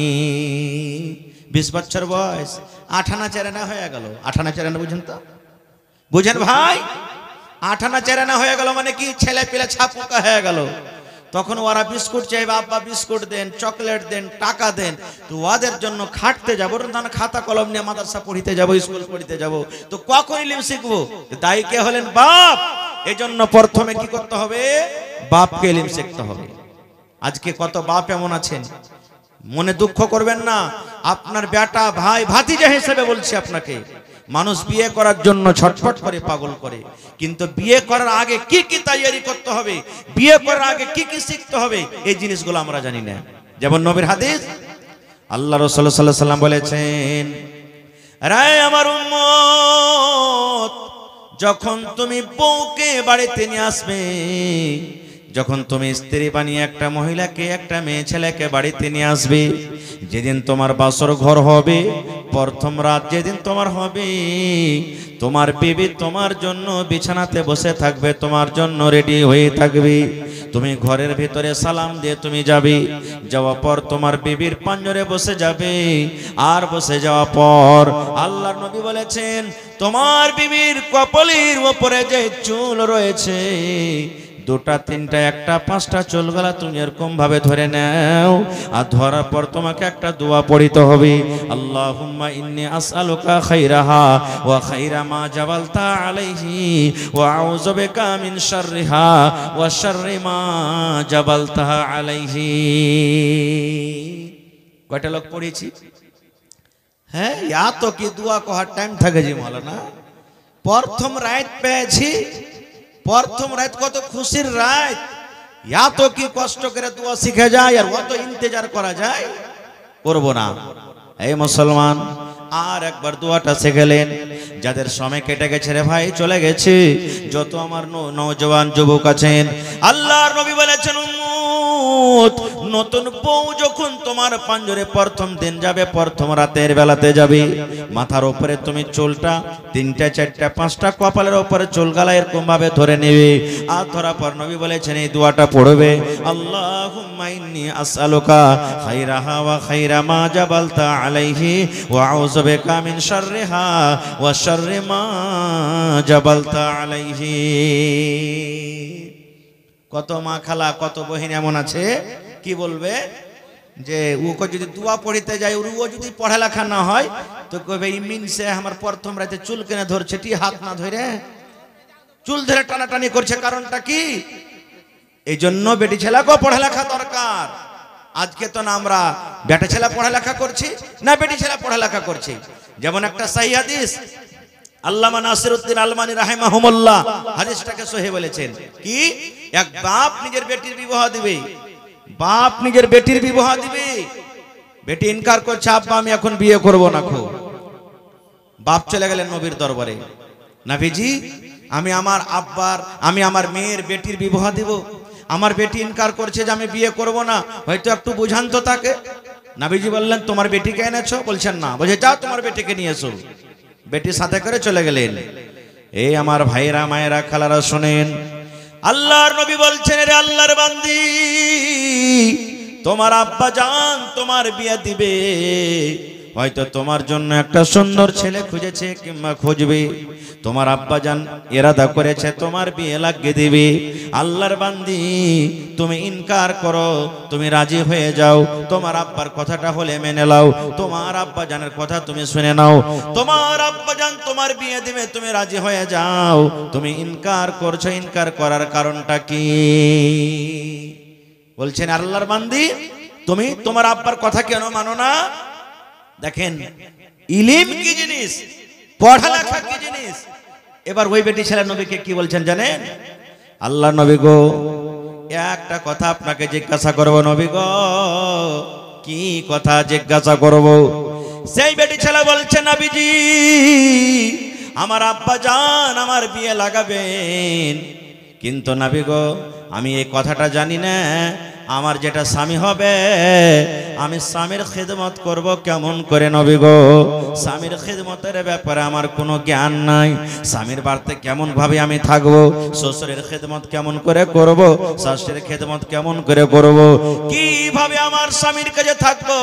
20 বছর বয়স, 8 আনা 4 আনা হয়ে গেল। 8 আনা 4 আনা বুঝেন তো? বুঝেন ভাই? 8 আনা 4 আনা হয়ে গেল মানে কি, ছেলে পেলে ছাপুকা হয়ে গেল। তখন ওরা বিস্কুট চাইবে, আব্বা বিস্কুট দেন, চকলেট দেন, টাকা দেন। তো ওদের জন্য খাটতে যাবো, খাতা কলম নিয়ে মাদ্রাসা পড়িতে যাবো, স্কুল পড়িতে যাবো, তো কখন ইলিম শিখবো? দায়ী কে হলেন? বাপ। এজন্য প্রথমে কি করতে হবে? বাপকে ইলিম শিখতে হবে। আজকে কত বাপ এমন আছেন, মনে দুঃখ করবেন না, আপনার বেটা ভাই ভাতিজা হিসেবে বলছি আপনাকে, মানুষ বিয়ে করার জন্য ছটফট করে, পাগল করে, কিন্তু বিয়ে করার আগে কি কি তৈরি করতে হবে, বিয়ে করার আগে কি কি শিখতে হবে, এই জিনিসগুলো আমরা জানি না। যেমন নবীর হাদিস, আল্লাহ রাসূল সাল্লাল্লাহু আলাইহি ওয়াসাল্লাম বলেছেন, রে আমার উম্মত, যখন তুমি বউকে বাড়িতে নিয়ে আসবে, যখন তুমি স্ত্রী বানিয়ে একটা মহিলাকে, একটা মেয়ে ছেলেকে বাড়িতে নিয়ে আসবে, যেদিন তোমার বাসর ঘর হবে, প্রথম রাত যেদিন তোমার হবে, তোমার বিবি তোমার জন্য বিছানাতে বসে থাকবে, তোমার জন্য রেডি হয়ে থাকবে। তুমি ঘরের ভিতরে সালাম দিয়ে তুমি যাবে, যাওয়ার পর তোমার বিবির পাঞ্জরে বসে যাবে। আর বসে যাওয়ার পর আল্লাহর নবী বলেছেন, তোমার বিবির কপালের উপরে যে চুল রয়েছে, দুটা তিনটা একটা পাঁচটা চুলগুলা তুমি এরকম ভাবে ধরে নাও, আর ধরার পর তোমাকে একটা দোয়া পড়িতে হবে, আল্লাহুম্মা ইন্নী আসআলুকা খাইরাহা ওয়া খাইরা মা জাবালতা আলাইহি ওয়া আউযু বিকা মিন শাররিহা ওয়া শাররি মা জাবালতা আলাইহি। কয়টা লোক পড়েছি? হ্যাঁ, ইয়া তো কি দোয়া কহার টাইম থাকে জি মাওলানা। প্রথম রাত পেয়েছি, প্রথম রাত কত খুশির রাত, ইয়া তো কি কষ্ট করে দোয়া শিখে যায় আর অত ইন্তজার করা যায়, করব না। এই মুসলমান আর একবার দোয়াটা শিখলেন। যাদের সময় কেটে গেছে রে ভাই, চলে গেছে, যত আমার নওজওয়ান যুবক আছেন, আল্লাহর নবী বলেছেন, নতুন বউ যখন তোমার পাঞ্জরে প্রথম দিন যাবে, প্রথম রাতের বেলাতে যাবে, মাথার উপরে তুমি চুলটা তিনটা চারটা পাঁচটা কপালের উপরে চুল গালা এরকম ভাবে ধরে নেবে। আর ধরার পর নবী বলেছেন এই দোয়াটা পড়বে, আল্লাহুম্মা ইন্নী আসআলুকা খাইরাহা ওয়া খাইরা মা জাবালতা আলাইহি ওয়া আউযু বিকা মিন শাররিহা ওয়া শাররি মা জাবালতা আলাইহি। কত মা খালা, কত বহিন এমন আছে কি বলবে যে ওকে যদি দোয়া পড়িতে যায়, ও যদি পড়ালেখা না হয় তো কবে ইমিন সে আমার প্রথম রাতে চুল কেনে ধরছে, টি হাত না ধরে চুল ধরে টানাটানি করছে, কারণটা কি? এই জন্য বেটি ছেলেকেও পড়ালেখা দরকার। আজকে তো না আমরা বেটা ছেলে পড়ালেখা করছি, না বেটি ছেলে পড়ালেখা করছি। যেমন একটা সহিহ হাদিস, আল্লামা নাসিরউদ্দিন আলমানি রাহিমাহুমুল্লাহ হাদিসটাকে সহিহ বলেছেন কি, এক বাপ নিজের বেটির বিবাহ দিবে, বাপ নিজের বেটির বিবাহ দিবে, বেটি ইনকার করছে, আব্বা আমি এখন বিয়ে করব না। খো বাপ চলে গেলেন নবীর দরবারে, নবীজি আমি আমার আব্বার, আমি আমার মেয়ের বেটির বিবাহ দিব, আমার বেটি ইনকার করছে যে আমি বিয়ে করব না, হয়তো একটু বুঝান তো তাকে। নবীজি বললেন তোমার বেটিকে এনেছো? বলছেন না। বলছে যাও তোমার বেটিকে নিয়ে এসো। বেটির সাথে করে চলে গেলেন। এই আমার ভাইরা মায়েরা খালারা শোনেন, আল্লাহর নবী বলছেন, রে আল্লাহর বান্দি, তোমার আব্বা জান তোমার বিয়ে দিবে, হয়তো তোমার জন্য একটা সুন্দর ছেলে খুঁজেছে কিংবা খুঁজবে, তোমার আব্বা জান ইরাদা করেছে তোমার বিয়ে লাগিয়ে দিবে। আল্লাহর বান্দি তুমি ইনকার করো, তুমি রাজি হয়ে যাও, তোমার আব্বার কথাটা হলে মেনে নাও, তোমার আব্বা জানের কথা তুমি শুনে নাও, তোমার আব্বা জান তোমার বিয়ে দিবে, তুমি রাজি হয়ে যাও, তুমি ইনকার করছো, ইনকার করার কারণটা কি? বলছেন আল্লাহর বান্দি তুমি তোমার আব্বার কথা কেন মানো না? দেখেন ইলম কি জিনিস, পড়ালেখা কি জিনিস। এবার ওই বেটি ছেলে নবীকে কি বলছেন জানেন? আল্লাহ নবী গো, একটা কথা আপনাকে জিজ্ঞাসা করব নবী গো। কি কথা জিজ্ঞাসা করব? সেই বেটি ছেলে বলছে, নবীজি আমার আব্বা জান আমার বিয়ে লাগাবেন, কিন্তু নবী গো আমি এই কথাটা জানি না, আমার যেটা স্বামী হবে আমি স্বামীর খিদমত করব কেমন করে নবী গো? স্বামীর খিদমতের ব্যাপারে আমার কোনো জ্ঞান নাই। স্বামীর বাড়িতে কেমন ভাবে আমি থাকবো, শ্বশুরের খিদমত কেমন করে করব, শাশুড়ির খিদমত কেমন করে করব, কিভাবে আমার স্বামীর কাছে থাকবো,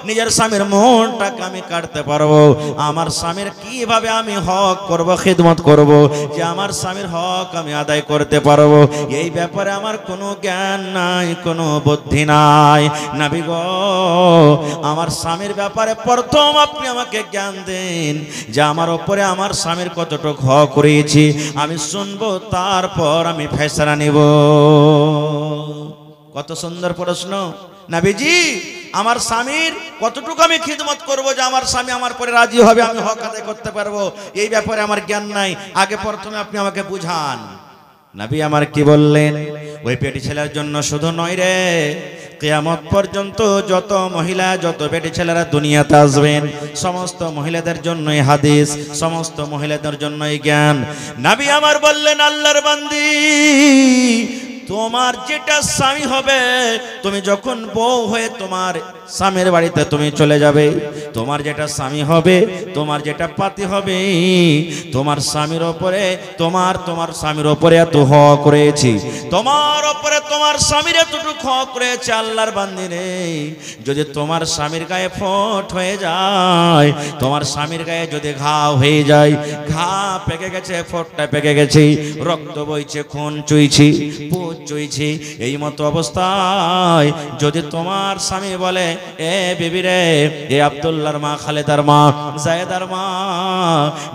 নিজের স্বামীর মনটাকে আমি কাটতে পারবো, আমার স্বামীর কিভাবে আমি হক করব, খিদমত করব, যে আমার স্বামীর হক আমি আদায় করতে পারবো, এই ব্যাপারে আমার কোনো জ্ঞান নাই, কোনো বুদ্ধি নাই। নবী গো আমার স্বামীর ব্যাপারে প্রথম আপনি আমাকে জ্ঞান দেন, যে আমার উপরে আমার স্বামীর কতটুকু হক করেছি আমি শুনবো, তারপর আমি ফয়সালা নিব। কত সুন্দর প্রশ্ন। নবীজি আমার স্বামীর কতটুকু আমি খিদমত করব, যে আমার স্বামী আমার পরে রাজি হবে, আমি হক আদায় করতে পারবো, এই ব্যাপারে আমার জ্ঞান নাই, আগে প্রথমে আপনি আমাকে বুঝান। নবী আমার কি বললেন? ওই বেটি ছেলের জন্য শুধু নয় রে, কিয়ামত পর্যন্ত যত মহিলা, যত বেটি ছেলেরা দুনিয়াতে আসবেন, সমস্ত মহিলাদের জন্যই হাদিস, সমস্ত মহিলাদের জন্যই জ্ঞান। নবী আমার বললেন, আল্লাহর বান্দি তোমার যেটা স্বামী হবে, তুমি যখন বউ হয়ে তোমার স্বামীর বাড়িতে তুমি চলে যাবে, তোমার যেটা স্বামী হবে, তোমার যেটা পাতি হবে, তোমার স্বামীর ওপরে তোমার স্বামীর ওপরে এত হক রয়েছে, তোমার ওপরে তোমার স্বামীর এতটুকু হক রয়েছে। আল্লাহর বান্দী রে, যদি তোমার স্বামীর গায়ে ফোঁট হয়ে যায়, তোমার স্বামীর গায়ে যদি ঘা হয়ে যায়, ঘা পেকে গেছে, ফোঁটটা পেকে গেছে, রক্ত বইছে, খুন চুইছে, পুজ চুইছে, এই মতো অবস্থায় যদি তোমার স্বামী বলে, এ বিবি রে, এ আব্দুল্লাহর মা, খালেদার মা, জায়েদার মা,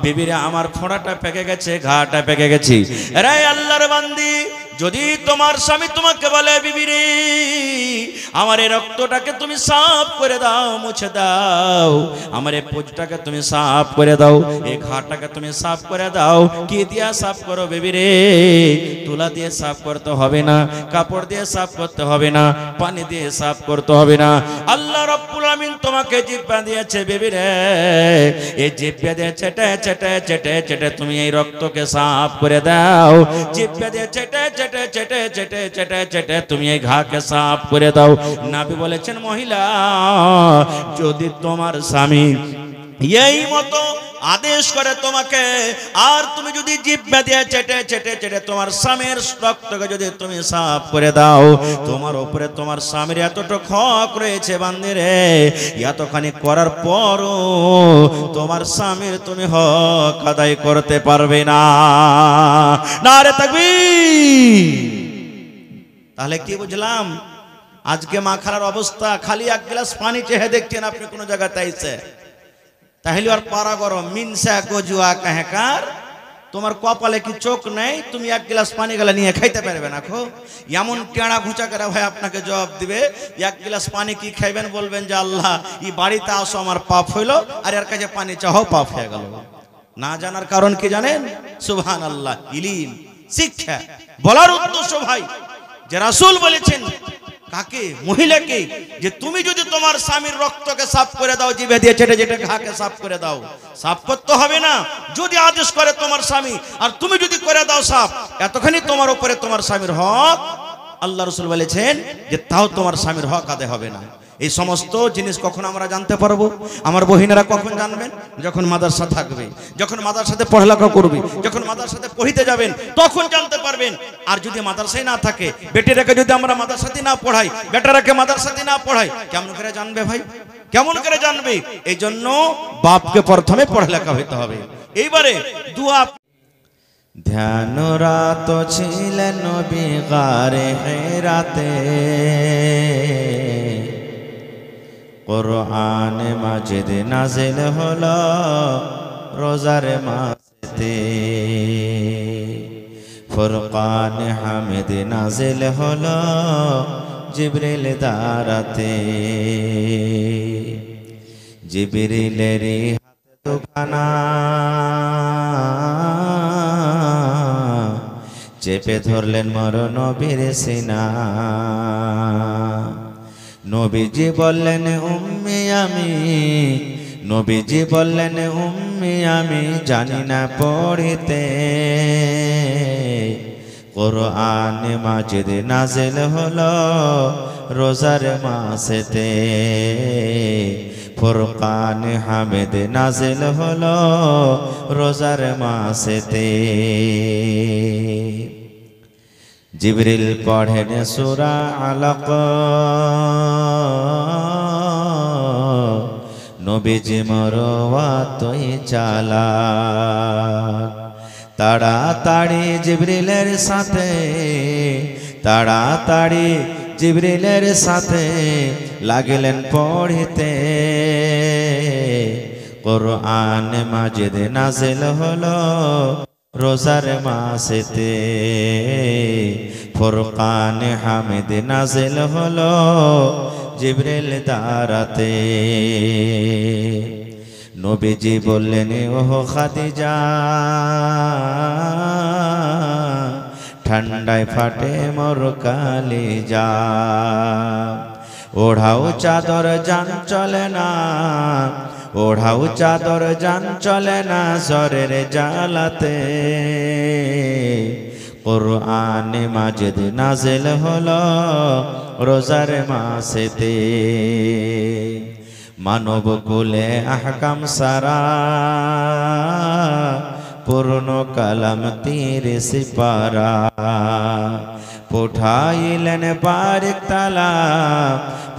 বিবি রে আমার ফোঁড়াটা পেকে গেছে, ঘাটা পেকে গেছে, রে আল্লাহর বান্দি, যদি তোমার স্বামী তোমাকে বলে, বিবি রে আমার এই রক্তটাকে তুমি সাফ করে দাও, মুছে দাও, আমার এই পুজটাকে তুমি সাফ করে দাও, এই ঘাটাকে তুমি সাফ করে দাও, কি দিয়া সাফ করো বিবি রে? তুলা দিয়ে সাফ করতে হবে না, কাপড় দিয়ে সাফ করতে হবে না, পানি দিয়ে সাফ করতে হবে না। আল্লাহ রাব্বুল আমিন তোমাকে জিহ্বা দিয়েছে বিবি রে, এই জিহ্বা দিয়ে চেটে চেটে চেটে চেটে তুমি এই রক্তকে সাফ করে দাও, জিহ্বা দিয়ে চেটে চেটে চেটে চেটে চেটে চেটে তুমি এই ঘাকে সাফ করে দাও। নবী বলেছেন, মহিলা যদি তোমার স্বামী এই মতো আদেশ করে তোমাকে, আর তুমি যদি জিহ্বা দিয়ে চেটে চেটে চেটে তোমার স্বামীর রক্তকে যদি তুমি সাফ করে দাও, তোমার উপরে তোমার স্বামীর এতটুকু হক রয়েছে বান্দি রে, এতখানি করার পরও তোমার স্বামীর তুমি হক আদায় করতে পারবে না। নারে তাকবীর। তাহলে কি বুঝলাম? আজকে মা খালার অবস্থা, খালি এক গ্লাস পানি চেয়ে দেখছেন আপনি কোন জায়গাতে আইছে, তাহলে আর পারা গরম, মিনসা গজুয়া কাহেকার, তোমার কপালে কি চোখ নেই? তুমি এক গ্লাস পানি গেলে নিয়ে খাইতে পারবে না? খো এমন টেঁড়া ঘুচা করে ভাই আপনাকে জবাব দিবে, এক গ্লাস পানি কি খাইবেন? বলবেন যে আল্লাহ এই বাড়িতে আসো আমার পাপ হইলো, আর এর কাছে পানি চাও পাপ হয়ে গেল। না জানার কারণ কি জানেন? সুবহানাল্লাহ, ইলম, শিক্ষা। বলার উদ্দেশ্য ভাই যে রাসূল বলেছেন কাকে? মহিলাকে, যে তুমি যদি তোমার স্বামীর রক্তকে সাফ করে দাও, জিভে দিয়ে চেটে চেটে ঘাকে সাফ করে দাও, সাফ করতে হবে না যদি আদেশ করে তোমার স্বামী, আর তুমি যদি করে দাও সাফ, এতখানি তোমার উপরে তোমার স্বামীর হক। আল্লাহ রাসূল বলেছেন যে তাও তোমার স্বামীর হক আদায় হবে না। এই সমস্ত জিনিস কখন আমরা জানতে পারবো? আমার বহিনেরা কখন জানবেন? যখন মাদ্রাসা থাকবে, যখন মাদ্রাসাতে পড়ালেখা করবে, যখন মাদ্রাসাতে পড়িতে যাবেন, তখন জানতে পারবেন। আর যদি মাদ্রাসায় না থাকে, বেটিরাকে যদি আমরা মাদ্রাসাতে না পড়াই, বেটারাকে মাদ্রাসাতে না পড়াই, কেমন করে জানবে ভাই? কেমন করে জানবে? এই জন্য বাপকে প্রথমে পড়ালেখা হইতে হবে। এইবারে দুয়া। ধ্যান রাত ছিলেন নবী গারে হেরাতে, কুরআন মাজিদ নাজিল হলো রোজার মাসেতে, ফুরকান হামিদ নাজিল হলো জিবরিল দ্বারাতে, জিবরিলেরই হাতে দুখানা চেপে ধরলেন মর নবীর সিনা, নবীজি বললেন উম্মি আমি, নবীজি বললেন উম্মি আমি জানি না পড়িতে, কুরআন মাজিদ নাজিল হলো রোজার মাসেতে, ফুরকান হামিদ নাজিল হলো রোজার মাসেতে। জিবরিল পড়েন সূরা আলাক, নবীজি মরওয়াতই চালাক, তাড়াতাড়ি জিবরিলের সাথে, তাড়াতাড়ি জিবরিলের সাথে লাগলেন পড়িতে, কুরআন মাজিদ নাজিল হলো রোজার মাসেতে, ফুরকান হামিদ নাজিল হলো জিবরিল দ্বারাতে। নবীজি বললেন ওহো খাদিজা, ঠান্ডায় ফাটে মোর কালিজা, ওढ़ाओ চাদর জান চলে না, ওढ़ाओ চাদর জান চলে না, জ্বরের জ্বালাতে, কুরআনে মাজিদ নাজিল হলো রোজার মাসেতে। মানব কুলে আহকাম সারা পূর্ণ কালাম 30 পারা। পঠাইলেন বারিক তালা,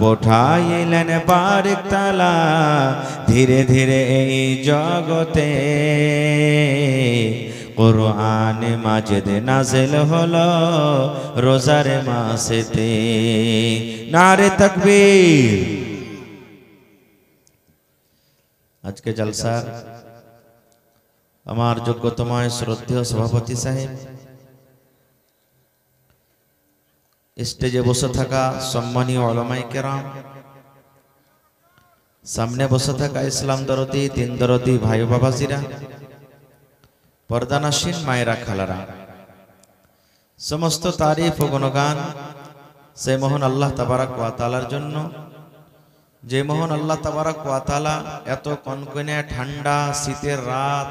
পঠাইলেন বারিক তালা, ধীরে ধীরে এই জগতে কুরআনে মাজিদ নাজিল হলো রোজার মাসেতে। নারে তাকবীর। আজকে জলসার আমার যোগ্যতমায় শ্রদ্ধেয় সভাপতি সাহেব, স্টেজে বসে থাকা সম্মানীয় উলামায়ে কেরাম, সামনে বসে থাকা ইসলাম দরদি দিন দরদি ভাই বাবাজিরা, পর্দানাসীন মায়েরা খালারা, সমস্ত তারিফ ও গুণগান সেই মহান আল্লাহ তাবারক ওয়া তাআলার জন্য, যে মহান আল্লাহ তাবারক ওয়া তাআলা এত কনকনে ঠান্ডা শীতের রাত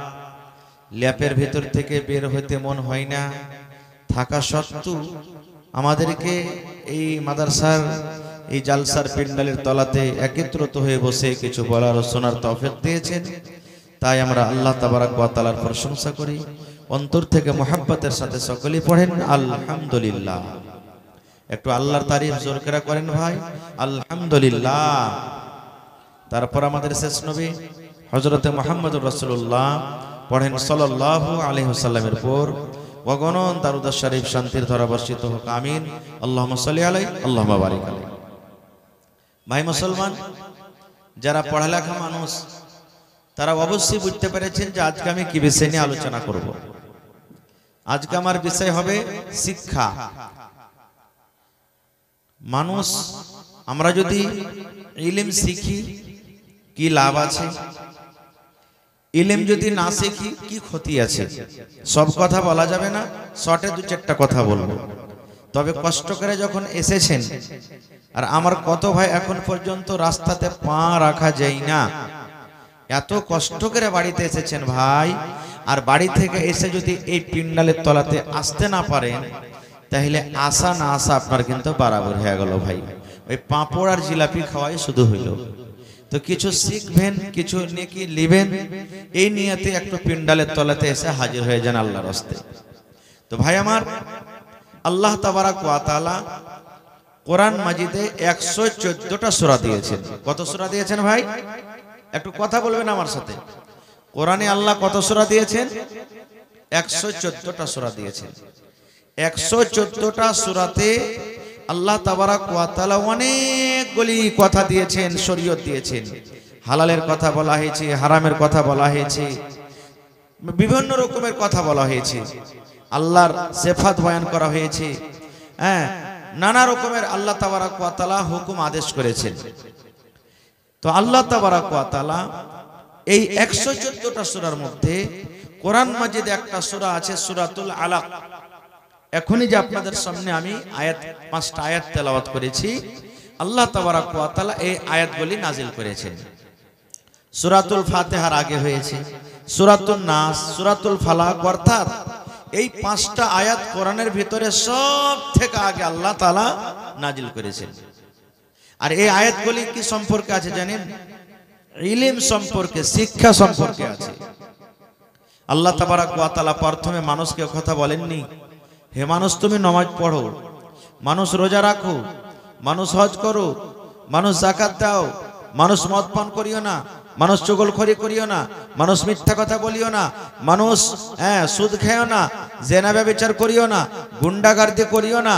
ল্যাপের ভিতর থেকে বের হইতে মন হয় না থাকা সত্ত্বেও আমাদেরকে এই মাদ্রাসার এই জালসার প্যান্ডেলের তলাতে একত্রিত হয়ে বসে কিছু বলার ও শোনার তৌফিক দিয়েছেন। তাই আমরা আল্লাহ তাবারক ওয়া তাআলার প্রশংসা করি, অন্তর থেকে মুহাব্বতের সাথে সকলেই পড়েন আলহামদুলিল্লাহ। একটু আল্লাহর তারিফ জোর করে করেন ভাই, আলহামদুলিল্লাহ। তারপর আমাদের শেষ নবী হযরতে মুহাম্মদুর রাসূলুল্লাহ পড়েন সাল্লাল্লাহু আলাইহি ওয়াসাল্লামের উপর ওয়াগনন দারুদ শরীফ শান্তির ধারা বর্ষিত হোক, আমিন। আল্লাহুম্মা সাল্লি আলাইহি আল্লাহুম্মা বারিক আলাইহি। ভাই মুসলমান, যারা পড়ালেখা মানুষ তারা অবশ্যই বুঝতে পেরেছেন যে আজকে আমি কি বিষয় নিয়ে আলোচনা করব। আজকে আমার বিষয় হবে শিক্ষা। মানুষ আমরা যদি ইলম শিখি কি লাভ আছে, ইলম যদি না শিখি কি ক্ষতি আছে। সব কথা বলা যাবে না, শর্টে 2-4টা কথা বলবো। তবে কষ্ট করে যখন এসেছেন, আর আমার কত ভাই এখন পর্যন্ত রাস্তাতে পা রাখা যায় না, এত কষ্ট করে বাড়িতে এসেছেন ভাই, আর বাড়ি থেকে এসে যদি এই প্যান্ডেলের তলাতে আসতে না পারেন তাহলে আসা না আসা আপনার কিন্তু বরাবর হয়ে গেল ভাই। ওই পাঁপড় আর জিলাপি খাওয়াই শুধু হইল। তো কিছু শিখবেন, কিছু নেকি লিবেন, এই নিয়তে একটু প্যান্ডেলের তলাতে এসে হাজির হয়ে যান আল্লাহর রাস্তে। তো ভাই আমার, আল্লাহ তাবারক ওয়া তাআলা কোরআন মাজিদে 114টা সূরা দিয়েছেন। কত সূরা দিয়েছেন ভাই? একটু কথা বলবেন আমার সাথে। কোরআনে আল্লাহ কত সূরা দিয়েছেন? 114টা সূরা দিয়েছেন। 114টা সূরাতে আল্লাহ তাবারক ওয়া তাআলা অনেকগুলি কথা দিয়েছেন, শরীয়ত দিয়েছেন। হালালের কথা বলা হয়েছে, হারামের কথা বলা হয়েছে, বিভিন্ন রকমের কথা বলা হয়েছে, আল্লাহর সিফাত বয়ান করা হয়েছে। হ্যাঁ, নানা রকমের আল্লাহ তাবারক ওয়া তাআলা হুকুম আদেশ করেছেন। তো আল্লাহ তাবারক ওয়া তাআলা এই 114টা সূরার মধ্যে কোরআন মাজিদে একটা সূরা আছে সূরাতুল আলাক। এখনই যে আপনাদের সামনে আমি 5টা আয়াত তেলাওয়াত করেছি, আল্লাহ তাবারক ওয়া তাআলা এই আয়াতগুলি নাজিল করেছেন। সূরাতুল ফাতিহার আগে হয়েছে সূরাতুন নাস, সূরাতুল ফালাক, অর্থাৎ এই 5টা আয়াত কোরআনের ভিতরে সব থেকে আগে আল্লাহ তাআলা নাজিল করেছেন। আর এই আয়াতগুলি কি সম্পর্কে আছে জানেন? ইলম সম্পর্কে, শিক্ষা সম্পর্কে আছে। আল্লাহ তাবারক ওয়া তাআলা প্রথমে মানুষকে কথা বলেননি, হে মানুষ তুমি নামাজ পড়ো, মানুষ রোজা রাখো, মানুষ হজ করো, মানুষ যাকাত দাও, মানুষ মদ পান করিও না, মানুষ চুগলখড়ি করিও না, মানুষ মিথ্যা কথা বলিও না, মানুষ সুদ খেও না, জেনা ব্যভিচার করিও না, গুন্ডাগার্দি করিও না,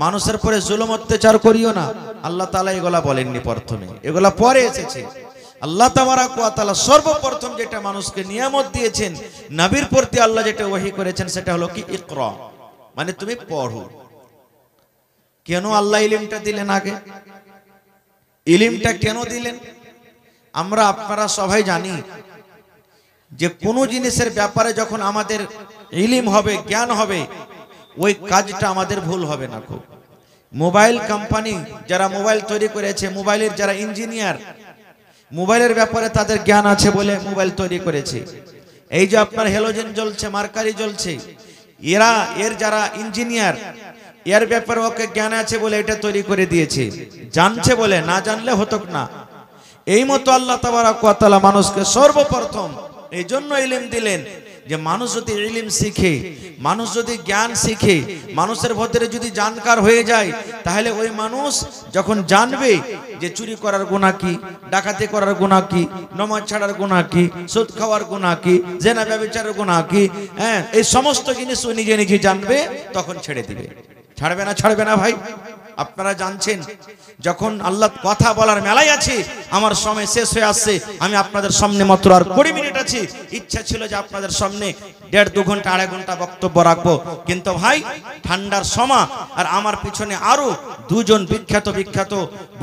মানুষের পরে জুলুম অত্যাচার করিও না। আল্লাহ তাআলা এগুলা বলেননি প্রথমে, এগুলা পরে এসেছে। আল্লাহ তাবারক ওয়া তাআলা সর্বপ্রথম যেটা মানুষকে নিয়ামত দিয়েছেন, নবীর প্রতি আল্লাহ যেটা ওহী করেছেন, সেটা হলো কি ইকরা, মানে তুমি পড়ো। কেন আল্লাহ ইলমটা দিলেন আগে? ইলমটা কেন দিলেন? আমরা আপনারা সবাই জানি যে কোনো জিনিসের ব্যাপারে যখন আমাদের ইলম হবে, জ্ঞান হবে, ওই কাজটা আমাদের ভুল হবে না। খুব মোবাইল কোম্পানি যারা মোবাইল তৈরি করেছে, মোবাইলের যারা ইঞ্জিনিয়ার, মোবাইলের ব্যাপারে তাদের জ্ঞান আছে বলে মোবাইল তৈরি করেছে। এই যে আপনার হ্যালোজেন জ্বলছে, মার্কারি জ্বলছে, এর যারা ইঞ্জিনিয়ার, এর ব্যাপারে ওকে জ্ঞান আছে বলে এটা তৈরি করে দিয়েছে, জানছে বলে, না জানলে হতো না। এই মতো আল্লাহ তাবারক ওয়া তাআলা মানুষকে সর্বপ্রথম এই জন্য ইলম দিলেন যে মানুষ যদি ইলম শিখে, মানুষ যদি জ্ঞান শিখে, মানুষের ভিতরে যদি জানকার হয়ে যায়, তাহলে ওই মানুষ যখন জানবে যে চুরি করার গুনাহ কি, ডাকাতি করার গুনাহ কি, নামাজ ছাড়ার গুনাহ কি, সুদ খাওয়ার গুনাহ কি, জেনা ব্যভিচারের গুনাহ কি, হ্যাঁ, এই সমস্ত জিনিস ও নিজে নিজে জানবে, তখন ছেড়ে দিবে। ছাড়বে না, ছাড়বে না ভাই। আপনারা জানছেন যখন আল্লাহ কথা বলার মেলায় আছে, আমার সময় শেষ হয়ে আসছে, আমি আপনাদের সামনে মাত্র আর 20 মিনিট আছে। ইচ্ছা ছিল যে আপনাদের সামনে 1.5-2 ঘন্টা 2.5 ঘন্টা বক্তব্য রাখবো, কিন্তু ভাই ঠান্ডার সময়, আর আমার পিছনে আরো 2 জন বিখ্যাত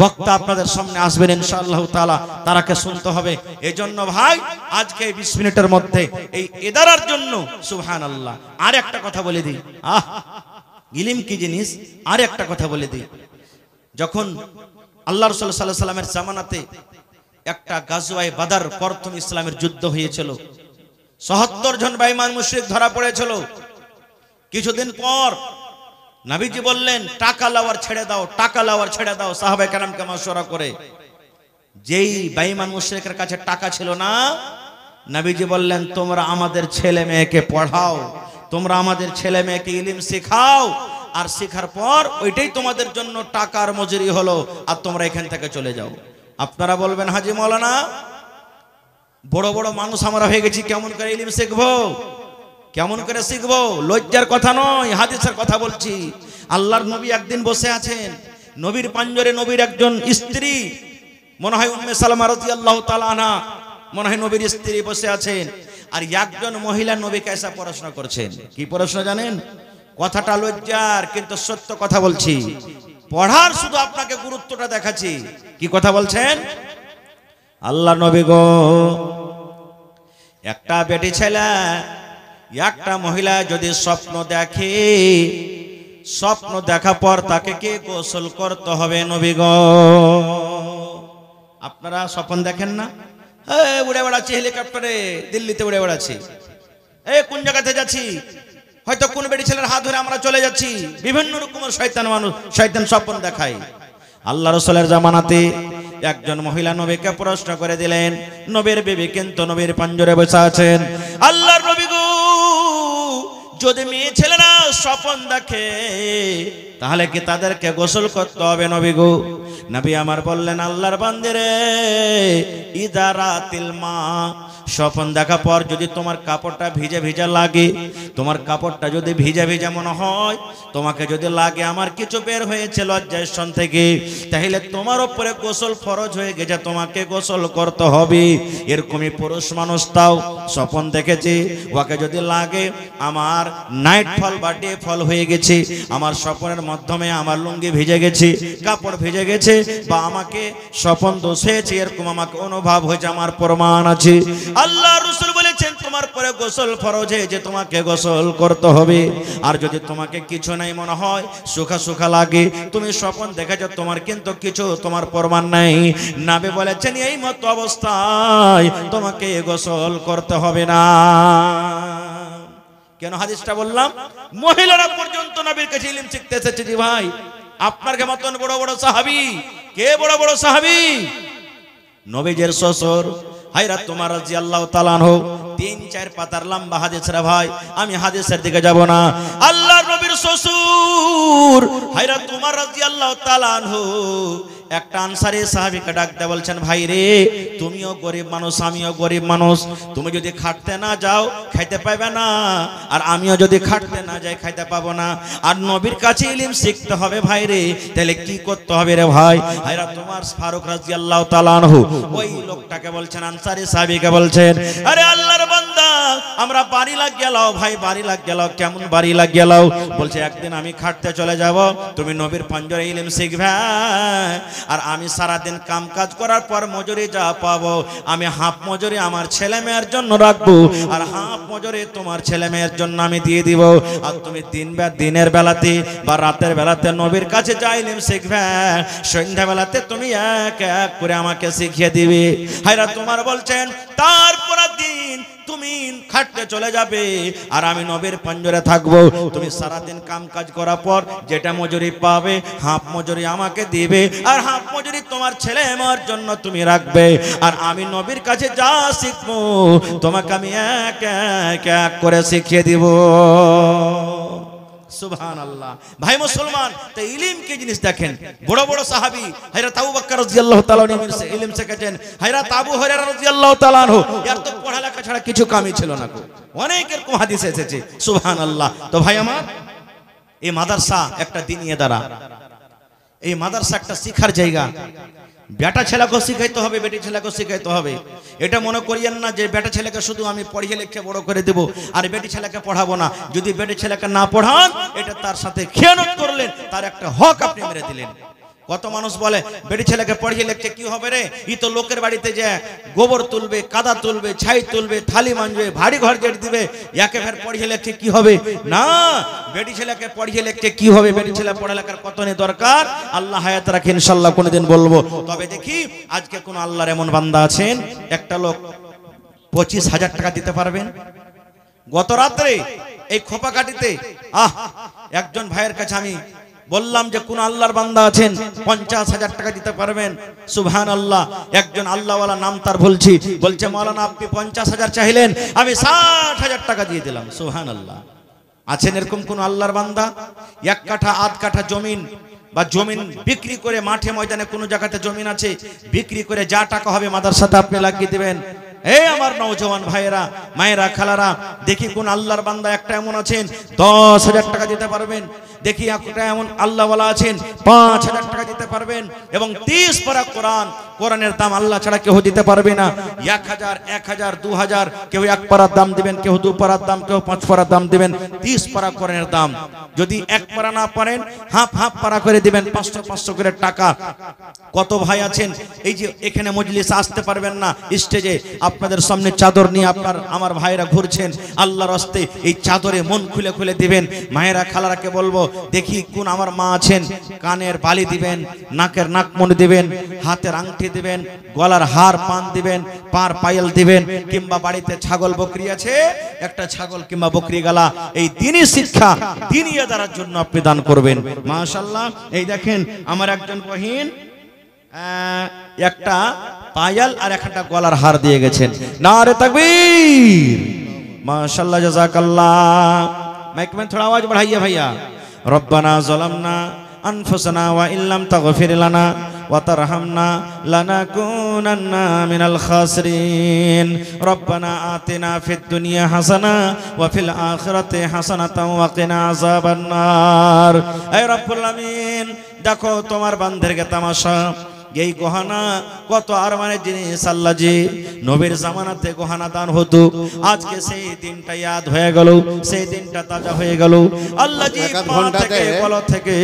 বক্তা আপনাদের সামনে আসবেন ইনশাআল্লাহ তাআলা, তারাকে শুনতে হবে। এজন্য ভাই আজকে 20 মিনিটের মধ্যে এই ইদারার জন্য সুবহানাল্লাহ আর একটা কথা বলে দিই। ইলম কি জিনিস, আর একটা কথা বলে দিই। যখন আল্লাহ রাসূল সাল্লাল্লাহু আলাইহি ওয়াসাল্লামের জামানাতে একটা গাজওয়ায়ে বাদর, প্রথম ইসলামের যুদ্ধ হয়েছিল, ৭০ জন বেঈমান মুশরিক ধরা পড়েছিল। কিছুদিন পর নবীজি বললেন, টাকা লাওয়ার ছেড়ে দাও, টাকা লাওয়ার ছেড়ে দাও। সাহাবায়ে কেরামকে মাশওয়ারা করে, যেই বেঈমান মুশরিকের কাছে টাকা ছিল না, নবীজি বললেন, তোমরা আমাদের ছেলে মেয়েকে পড়াও, তোমরা আমাদের ছেলে মেয়েকে ইলম শেখাও, আর শেখার পর ওইটাই তোমাদের জন্য টাকার মজুরি হলো, আর তোমরা এখান থেকে চলে যাও। আপনারা বলবেন, হাজী মাওলানা বড় বড় মানুষ আমরা হয়ে গেছি, কেমন করে ইলম শিখবো, কেমন করে শিখবো? লজ্জার কথা নয়, হাদিসের কথা বলছি। আল্লাহর নবী একদিন বসে আছেন, নবীর পাঞ্জরে নবীর একজন স্ত্রী, মনে হয় উম্মে সালামা রাদিয়াল্লাহু তাআলা আনহা, মনে হয় নবীর স্ত্রী বসে আছেন, আর একজন মহিলা নবীকে এসে পড়াশোনা করছেন। কি পড়াশোনা জানেন? কথাটা লজ্জার, কিন্তু সত্য কথা বলছি। পড়ার শুধু আপনাকে গুরুত্বটা দেখাচ্ছি। কি কথা বলছেন? আল্লাহ নবী গো, একটা বেটি ছেলে, একটা মহিলা যদি স্বপ্ন দেখে, স্বপ্ন দেখা পর তাকে কে গোসল করতে হবে নবী গো? আপনারা স্বপ্ন দেখেন না? উড়ে বেড়াচ্ছি হেলিকপ্টারে, দিল্লিতে উড়ে বেড়াচ্ছি, কোন জায়গাতে যাচ্ছি, হয়তো কোন বেটি ছেলের হাত ধরে আমরা চলে যাচ্ছি। বিভিন্ন রকমের শয়তান মানুষ, শয়তান স্বপ্ন দেখায়। আল্লাহ রাসূলের জামানাতে একজন মহিলা নবীকে প্রশ্ন করে দিলেন, নবীর বিবি কিন্তু নবীর পাঞ্জরে বসে আছেন। আল্লাহর নবী গো, যদি মেয়ে ছেলেরা স্বপ্ন দেখে, তাহলে কি তাদেরকে গোসল করতে হবে নবী গো? নবী আমার বললেন, আল্লাহর বান্দে রে, ইদারাতিল মা, স্বপ্ন দেখা পর যদি তোমার কাপড়টা ভিজে ভিজে লাগে, তোমার কাপড়টা যদি ভিজে ভিজে মনে হয়, তোমাকে যদি লাগে আমার কিছু বের হয়েছে লজ্জাস্থান থেকে, তাহলে তোমার উপরে গোসল ফরজ হয়ে গেছে, তোমাকে গোসল করতে হবে। এরকমই পুরুষ মানুষ তাও স্বপ্ন দেখেছে, ওকে যদি লাগে আমার নাইট ফল বা ডে ফল হয়ে গেছে, আমার স্বপ্নের মাধ্যমে আমার লুঙ্গি ভিজে গেছে, কাপড় ভিজে গেছে, বা আমাকে স্বপ্ন দোষ হয়েছে, এরকম আমাকে অনুভব হয়েছে, আমার প্রমাণ আছে। আল্লাহ রাসূল বলেছেন, তোমার পরে গোসল ফরজ হয়েছে, তোমাকে গোসল করতে হবে। আর যদি তোমাকে কিছু নাই মনে হয়, সুখা সুখা লাগে, তুমি স্বপ্ন দেখেছো, তোমার কিন্তু কিছু তোমার প্রমাণ নাই, নবী বলেছেন এই মত অবস্থায় তোমাকে গোসল করতে হবে না। কেন হাদিসটা বললাম? মহিলারা পর্যন্ত নবীর কাছে ইলম শিখতে এসেছে। জি ভাই, আপনার মতন বড় বড় সাহাবী, কে বড় বড় সাহাবী? নবীজের শ্বশুর হায়রাত তোমার রাদিয়াল্লাহু তাআলা আনহু, 3-4 পাতার লম্বা হাদিস রে ভাই, আমি হাদিসের দিকে যাব না। আল্লাহর নবীর শ্বশুর হায়রাত তোমার রাদিয়াল্লাহু তাআলা আনহু একটা আনসারী সাহাবীকে ডাকতে বলছেন, ভাই রে, তুমিও গরিব মানুষ, আমিও গরিব মানুষ, তুমি যদি খাটতে না যাও খাইতে পাবে না, আর আমিও যদি খাটতে না যাই খাইতে পাবো না, আর নবীর কাছে ইলম শিখতে হবে ভাই রে, তাহলে কি করতে হবে রে ভাই? হায়রাত তোমার ফারুক রাদিয়াল্লাহু তাআলা আনহু ওই লোকটাকে বলছেন, আনসারী সাহাবীকে বলছেন, আরে আল্লাহর বান্দা, আমরা বাড়ি লাগ গেলাও ভাই, বাড়ি লাগ গেলাও। কেমন বাড়ি লাগ গেলাও? বলছে, একদিন আমি খাটতে চলে যাব, তুমি নবীর পাঞ্জরে ইলম শিখবে, আর আমি সারা দিন কাম কাজ করার পর মজুরি যা পাবো, আমি হাফ মজুরি আমার ছেলে মেয়ের জন্য রাখবো, আর হাফ মজুরি তোমার ছেলে মেয়ের জন্য আমি দিয়ে দিব। আর তুমি দিনের বেলাতে বা রাতের বেলাতে নবীর কাছে যা ইলম শিখবে, সন্ধ্যা বেলাতে তুমি এক এক করে আমাকে শিখিয়ে দিবে। হায়রা তোমার বলছেন, তারপর দিন তুমি খাটতে চলে যাবে আর আমি নবীর পাঞ্জরে থাকবো। তুমি সারাদিন কাম কাজ করার পর যেটা মজুরি পাবে হাফ মজুরি আমাকে দিবে, আর হাফ মজুরি তোমার ছেলে আমার জন্য তুমি রাখবে। আর আমি নবীর কাছে যা শিখবো তোমাকে আমি এক এক এক করে শিখিয়ে দিব। সুবহানাল্লাহ। ভাই মুসলমান, তো ইলম কি জিনিস দেখেন। বড় বড় সাহাবী হযরত আবু বকর রাদিয়াল্লাহু তাআলা নিমির সে ইলম শিখেছেন, হযরত আবু হুরায়রা রাদিয়াল্লাহু তাআলা আনহু এর তো পড়ালেখা ছাড়া কিছু কামই ছিল না গো। অনেকের কোন হাদিস এসেছে। সুবহানাল্লাহ। তো ভাই আমার, এই মাদ্রাসা একটা দ্বীনি ইদারা, এই মাদ্রাসা একটা শিক্ষার জায়গা। বেটা ছেলেকে শিখাইতে হবে, বেটি ছেলেকে শিখাইতে হবে। এটা মনে করিয়েন না যে বেটা ছেলেকে শুধু আমি পড়িয়ে লিখে বড় করে দেব আর বেটি ছেলেকে পড়াবো না। যদি বেটি ছেলেকে না পড়ান, এটা তার সাথে খেয়ানত করলেন, তার একটা হক আপনি মেরে দিলেন। কত মানুষ বলে বেটি ছেলেকে পড়িয়ে লিখছে কি হবে রে, ই তো লোকের বাড়িতে যে গোবর তুলবে, কাদা তুলবে, ছাই তুলবে, থালি মানবে, ভারী ঘর জেট দিবে, একে ফের পড়িয়ে লিখছে কি হবে। না, বেটি ছেলেকে পড়িয়ে লিখছে কি হবে। বেটি ছেলে পড়ালেখার কত নেই দরকার, আল্লাহ হায়াত রাখে ইনশাআল্লাহ কোনদিন বলবো। তবে দেখি আজকে কোন আল্লাহর এমন বান্দা আছেন, একটা লোক 25,000 টাকা দিতে পারবেন। গত রাত্রে এই খোপাকাটিতে একজন ভাইয়ের কাছে আমি বললাম যে কোন আল্লাহর বান্দা আছেন 50,000 টাকা দিতে পারবেন। সুবহানাল্লাহ। একজন আল্লাহওয়ালা, নাম তার বলছি, বলছে মাওলানা আপনি 50,000 চাইলেন, আমি 60,000 টাকা দিয়ে দিলাম। সুবহানাল্লাহ। আছেন এরকম কোন আল্লাহর বান্দা? এক কাঠা আধ কাঠা জমিন বা জমিন বিক্রি করে, মাঠে ময়দানে কোনো জায়গাতে জমিন আছে, বিক্রি করে যা টাকা হবে মাদ্রাসাতে আপনি লাগিয়ে দিবেন। এই আমার নওজওয়ান ভাইয়েরা, মায়েরা, খালারা, দেখি কোন আল্লাহর বান্দা একটা এমন আছেন 10,000 টাকা দিতে পারবেন। দেখি একটা এমন আল্লাহওয়ালা আছেন 5,000 টাকা দিতে পারবেন। এবং 30 পারা কোরআন, কোরআনের দাম আল্লাহ ছাড়া কেউ দিতে পারবে না। 1000, 1000, 2000, কেউ 1 পারার দাম দিবেন, কেউ 2 পারার দাম, কেউ 5 পারার দাম দিবেন। 30 পারা কোরআনের দাম। যদি 1 পারা না পারেন, হাফ হাফ পারা করে দিবেন, 500 করে টাকা। কত ভাই আছেন এই যে এখানে মজলিসে আসতে পারবেন না, স্টেজে আপনাদের সামনে চাদর নিয়ে আমার ভাইরা ঘুরছেন, আল্লাহর রাস্তে এই চাদরে মন খুলে খুলে দিবেন। মায়েরা, খালারাকে বলবো, দেখি কোন আমার মা আছেন, কানের বালি দিবেন, নাকের নাকমণি দিবেন, হাতের আংটি দিবেন, গলার হার পান দিবেন, পার পায়েল দিবেন, কিংবা বাড়িতে ছাগল বকরি আছে, একটা ছাগল কিংবা বকরি গালা, এই দ্বীনি শিক্ষা, দ্বীনি ইদারার জন্য আপনি দান করবেন। মাশাআল্লাহ। এই দেখেন আমার একজন বহিন একটা পায়াল আর একটা গলার হার দিয়ে গেছেন। নারে তাকবীর, माशाल्लाह जज़ाकल्लाह। माइक में थोड़ा आवाज बढ़ाइए भैया। रब्बना ज़लमना अनफुसना व इल्लम तगफिर लना व तरहमना लनकुनन्ना मिनल खासिरीन। रब्बना आतिना फिद दुनिया हसना व फिल आखिरति हसनतन व क़िना अज़ाबन नार। ऐ रब्बुल आमीन, देखो तुम्हार बंदर के तमाशा, এই গহনা কত আর মানে জিনিস আল্লাহ জি নবীর জামানাতে গহনা দান হতো। আজকে সেই দিনটা ইয়াদ হয়ে গেল, সেই দিনটা তাজা হয়ে গেল। আল্লাহ জি বলো থেকে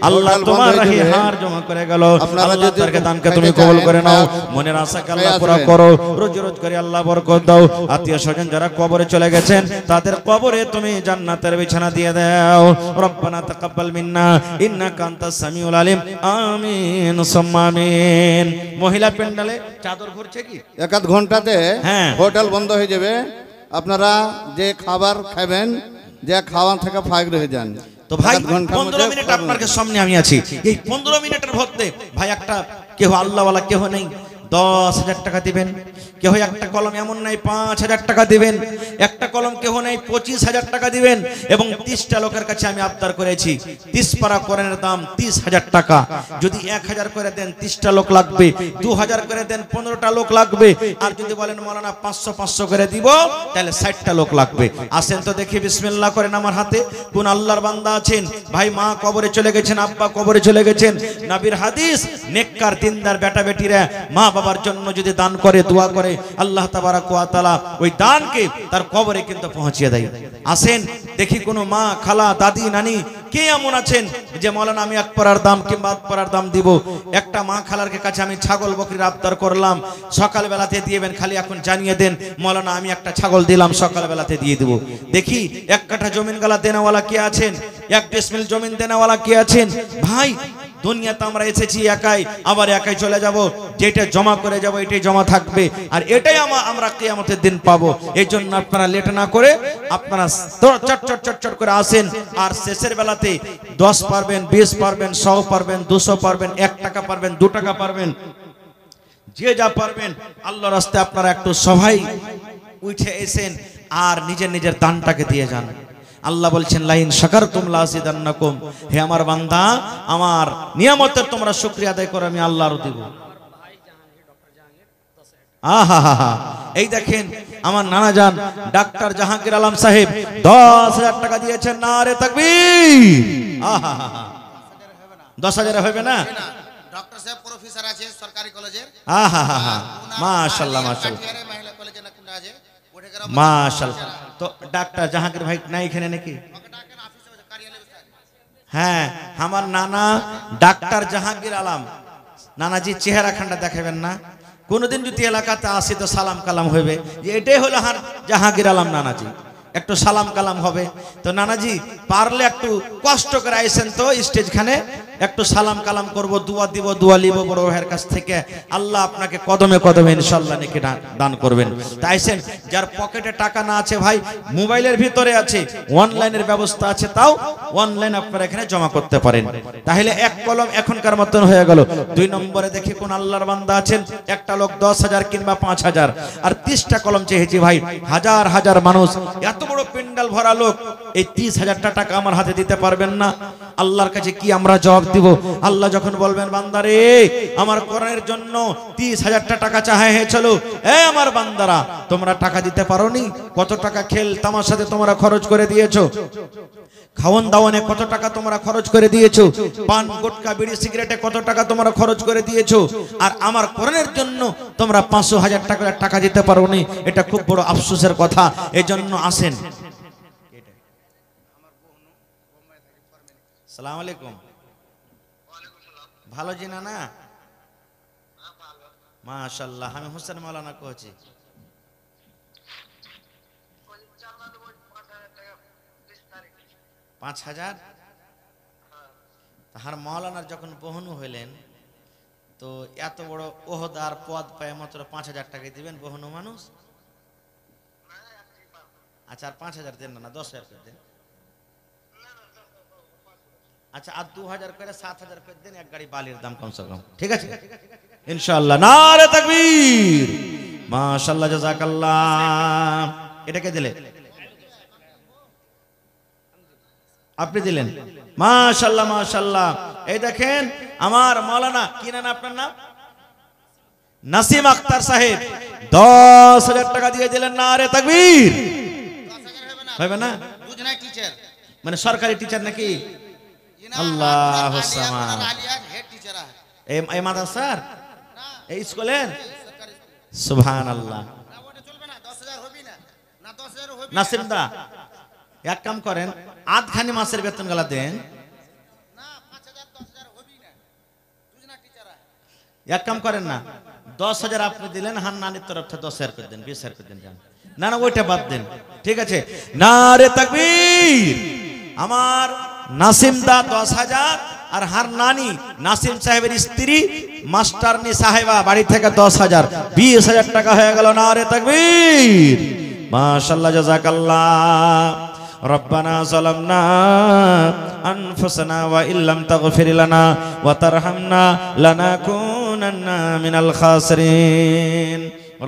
আল্লাহ তোমার রাহি হার জমা করে গেল। আল্লাহ তারকে দানকে তুমি কবুল করে নাও, মনের আশাকে আল্লাহ পুরা করো, রোজ রোজ করে আল্লাহ বরকত দাও। আত্মীয় স্বজন যারা কবরে চলে গেছেন তাদের কবরে তুমি জান্নাতের বিছানা দিয়ে দাও। রব্বানা তাকাব্বাল মিন্না ইন্নাকা আনতাস সামিউল আলিম। আমিন সুম্মা আমিন। মহিলা প্যান্ডেলে চাদর ঘুরছে কি 1 ঘন্টাতে হোটেল বন্ধ হয়ে যাবে। আপনারা যে খাবার খাবেন, যে খাওয়া থেকে ফাইক রয়ে যান। তো ভাই 15 মিনিট আপনার সামনে আমি আছি, এই 15 মিনিটের মধ্যে ভাই একটা কেউ আল্লাহওয়ালা কেউ নেই 10,000 টাকা দিবেন, কেউ একটা কলম এমন নাই 5,000 টাকা দিবেন, একটা কলম কেউ নেই 25,000 টাকা দিবেন। এবং 30টা লোকের কাছে আমি আবদার করেছি 30 পারা কোরআনের দাম 30,000 টাকা। যদি 1,000 করে দেন 30টা লোক লাগবে, 2,000 করে দেন 15টা লোক লাগবে, আর যদি বলেন মাওলানা 500 করে দিব তাহলে 60টা লোক লাগবে। আসেন তো দেখি, বিসমিল্লাহ করেন আমার হাতে। কোন আল্লাহর বান্দা আছেন ভাই, মা কবরে চলে গেছেন, আব্বা কবরে চলে গেছেন, নবীর হাদিস নেককার দিনদার বেটা বেটিরা মা বাবার জন্য যদি দান করে, দোয়া করে, আল্লাহ তাবারাক ওয়া তাআলা ওই দানকে তার কবরে কিন্তু পৌঁছিয়ে দেয়। আসেন দেখি কোন মা, খালা, দাদি, নানি কে এমন আছেন যে মাওলানা আমি 1 পারার দাম কিংবা 2 পারার দাম দিব। একটা মা খালার কাছে আমি ছাগল বকরির আবদার করলাম, সকাল বেলাতে দিবেন, খালি এখন জানিয়ে দেন মাওলানা আমি একটা ছাগল দিলাম, সকাল বেলাতে দিয়ে দেব। দেখি 1 কাঠা জমিন গালা দেনাওয়ালা কে আছেন, 1 ডিসমিল জমিন দেনাওয়ালা কে আছেন। ভাই দুনিয়াতে আমরা এসেছি একাই, আবার একাই চলে যাব। যেটা জমা করে যাব এটাই জমা থাকবে, আর এটাই আমরা কিয়ামতের দিন পাবো। এই জন্য আপনারা লেট না করে আপনারা চট করে আসেন। আর শেষের বেলাতে 10 পারবেন, 20 পারবেন, 100 পারবেন, 200 পারবেন, 1 টাকা পারবেন, 2 টাকা পারবেন, যে যা পারবেন আল্লাহর রাস্তায় আপনারা একটু সবাই উঠে এসেন আর নিজের নিজের দানটাকে দিয়ে যান। আল্লাহ বলছেন লাইন শাকারতুম লাযিদান্নাকুম, হে আমার বান্দা আমার নিয়ামতের তোমরা শুকরিয়া আদায় করো, আমি আল্লাহ আরো দেব। আহা, এই দেখেন আমার নানা জান ডাক্তার জাহাঙ্গীর আলম সাহেব 10,000 টাকা দিয়েছেন। নারে তাকবীর। আহা, 10,000 হবে না? ডক্টর সাহেব প্রফেসর আছে সরকারি কলেজের। আহা, মাশাআল্লাহ মাশাআল্লাহ মাশাআল্লাহ। তো ডাক্তার জাহাঙ্গীর ভাই নাই এখানে নাকি? হ্যাঁ, আমার নানা ডাক্তার জাহাঙ্গীর আলম। নানাজি চেহারা খান্ডা দেখাবেন না? কোনদিন যদি এলাকাতে আসি তো সালাম কালাম হবে যে এটাই হলো জাহাঙ্গীর আলম নানাজি, একটু সালাম কালাম হবে। তো নানাজি পারলে একটু কষ্ট করে আইসেন তো স্টেজখানে, একটু সালাম কালাম করব, দোয়া দিব, দোয়া লিব বড় ভাইয়ের কাছ থেকে। আল্লাহ আপনাকে কদমে কদমে ইনশাআল্লাহ নেকি দান করবেন। তাইছেন যার পকেটে টাকা না আছে ভাই, মোবাইলের ভিতরে আছে, অনলাইনের ব্যবস্থা আছে, তাও অনলাইন আপনারা এখানে জমা করতে পারেন। তাহলে এক কলম এখনকার মতন হয়ে গেল। 2 নম্বরে দেখি কোন আল্লাহর বান্দা আছেন, একটা লোক 10,000 কিংবা 5,000, আর 30টা কলম চেয়েছি ভাই। হাজার হাজার মানুষ, এত বড় পেন্ডাল ভরা লোক, এই 30,000টা টাকা আমার হাতে দিতে পারবেন না? আল্লাহর কাছে কি আমরা জবাব দিব? আল্লাহ যখন বলবেন বান্দারে আমার কোরআনের জন্য 30,000টা টাকা চাওয়া হয়েছিল, এ আমার বান্দারা তোমরা টাকা দিতে পারোনি? কত টাকা খেল তামাশাতে তোমরা খরচ করে দিয়েছো, খাওয়ান দাওয়ানে কত টাকা তোমরা খরচ করে দিয়েছো, পান গুটকা বিড়ি সিগারেটে কত টাকা তোমরা খরচ করে দিয়েছো, আর আমার কোরআনের জন্য তোমরা 500,000 টাকা দিতে পারোনি। এটা খুব বড় আফসোসের কথা। এজন্য আসেন। সালাম আলাইকুম। ভালো জিনা না? মাশাআল্লাহ। আমি হোসেন মাওলানা কইছি। 5,000? তাহার মাওলানার যখন বহনু হইলেন তো এত বড় ওহদার পদ পায় মাত্র 5,000 টাকা দিবেন বহনু মানুষ? আচ্ছা, আর 5,000 দেন না, 10,000 করে দেন। আচ্ছা, আর 2,000 করে 7,000 করে দেন, এক গাড়ি বালির দাম কমসে কম। ঠিক আছে ইনশাআল্লাহ। নারে তাকবীর, মাশাআল্লাহ, জাযাকাল্লাহ। এটাকে দিলে আপনি দিলেন, মাশাআল্লাহ মাশাআল্লাহ। এই দেখেন আমার মাওলানা, কি নাম আপনার? নাম নাসিম আক্তার সাহেব, 10,000 টাকা দিয়ে দিলেন। নারে তাকবীর। 10,000 হবে না? বুঝনা টিচার মানে সরকারি টিচার নাকি? আল্লাহু সামাদ। হেড টিচার এই মাদ্রাসার এই স্কুলের? সরকারি সুবহানাল্লাহ। না ওটা চলবে না, 10,000 হবে না, না 10,000 হবে না। নাসিম দা এক কাম করেন, আধখানি মাসের বেতন গলা দেন। না 5,000 10,000 হবে না, বুঝনা টিচার এক কাম করেন না, 10,000 আপনি দিলেন, হান্নানির তরফ থেকে 10,000 করে দেন, 20,000 করে দেন। যান না না, ওইটা বাদ দেন। ঠিক আছে, নারে তাকবীর। আমার নাসিম দা 10,000, আর হান্নানি নাসিম সাহেবের স্ত্রী মাস্টারনি সাহেবা বাড়ি থেকে 10,000, 20,000 টাকা হয়ে গেল। নারে তাকবীর, মাশাআল্লাহ, জাযাকাল্লাহ। রব্বানা যালামনা আনফুসানা ওয়া ইল্লাম তাগফির লানা ওয়া তারহামনা লানাকুনান্না মিনাল খাসিরিন।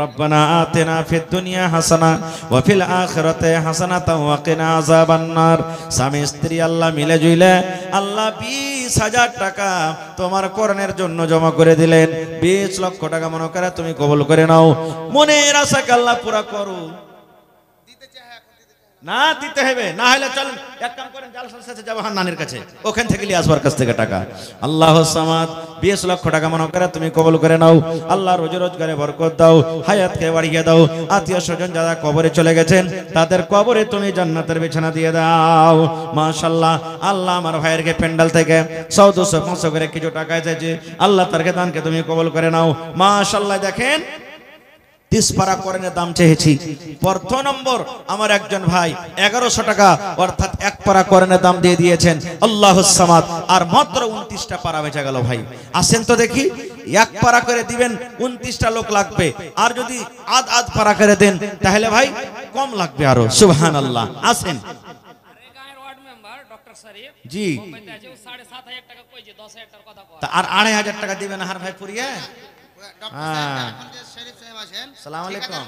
রব্বানা আতিনা ফিদ দুনিয়া হাসানা ওয়া ফিল আখিরাতি হাসানাতাও ওয়া কিনা আযাবান্নার। স্বামী স্ত্রী আল্লাহ মিলে জুইলে আল্লাহ 20,000 টাকা তোমার কোরআনের জন্য জমা করে দিলেন। 20 লক্ষ টাকা মনে করে তুমি কবুল করে নাও। মনের আশাকে আল্লাহ পুরা করো। না দিতে হবে, না হলে চলেন এক কাম করেন, জালসার সাথে যাবো হান্নানের কাছে, ওখান থেকে নিয়ে আসবার কাছ থেকে টাকা। আল্লাহু সামাদ। 20 লক্ষ টাকা মনে করে তুমি কবুল করে নাও। আল্লাহ রোজি রোজগারে বরকত দাও, হায়াতকে বাড়িয়ে দাও। আত্মীয় স্বজন যারা কবরে চলে গেছেন তাদের কবরে তুমি জান্নাতের বিছানা দিয়ে দাও। মাশাআল্লাহ। আল্লাহ আমার ভাইয়েরকে পেন্ডাল থেকে 100-200-500 করে কিছু টাকা এসেছে, আল্লাহ তার দানকে তুমি কবুল করে নাও। মাশাআল্লাহ। দেখেন 30 পারা কোরআনের দাম চেয়েছি। প্রথম নম্বর আমার একজন ভাই 1100 টাকা অর্থাৎ 1 পারা কোরআনের দাম দিয়ে দিয়েছেন, আল্লাহুস সামাদ। আর মাত্র 29টা পারা বেঁচে গেল ভাই। আসেন তো দেখি, 1 পারা করে দিবেন 29টা লোক লাগবে, আর যদি আধ পারা করে দেন তাহলে ভাই কম লাগবে আরো। সুবহানাল্লাহ। আসেন জি, তা আর 2500 টাকা দিবেন হার ভাই পুরিয়ে। হ্যাঁ, সালাম আলাইকুম।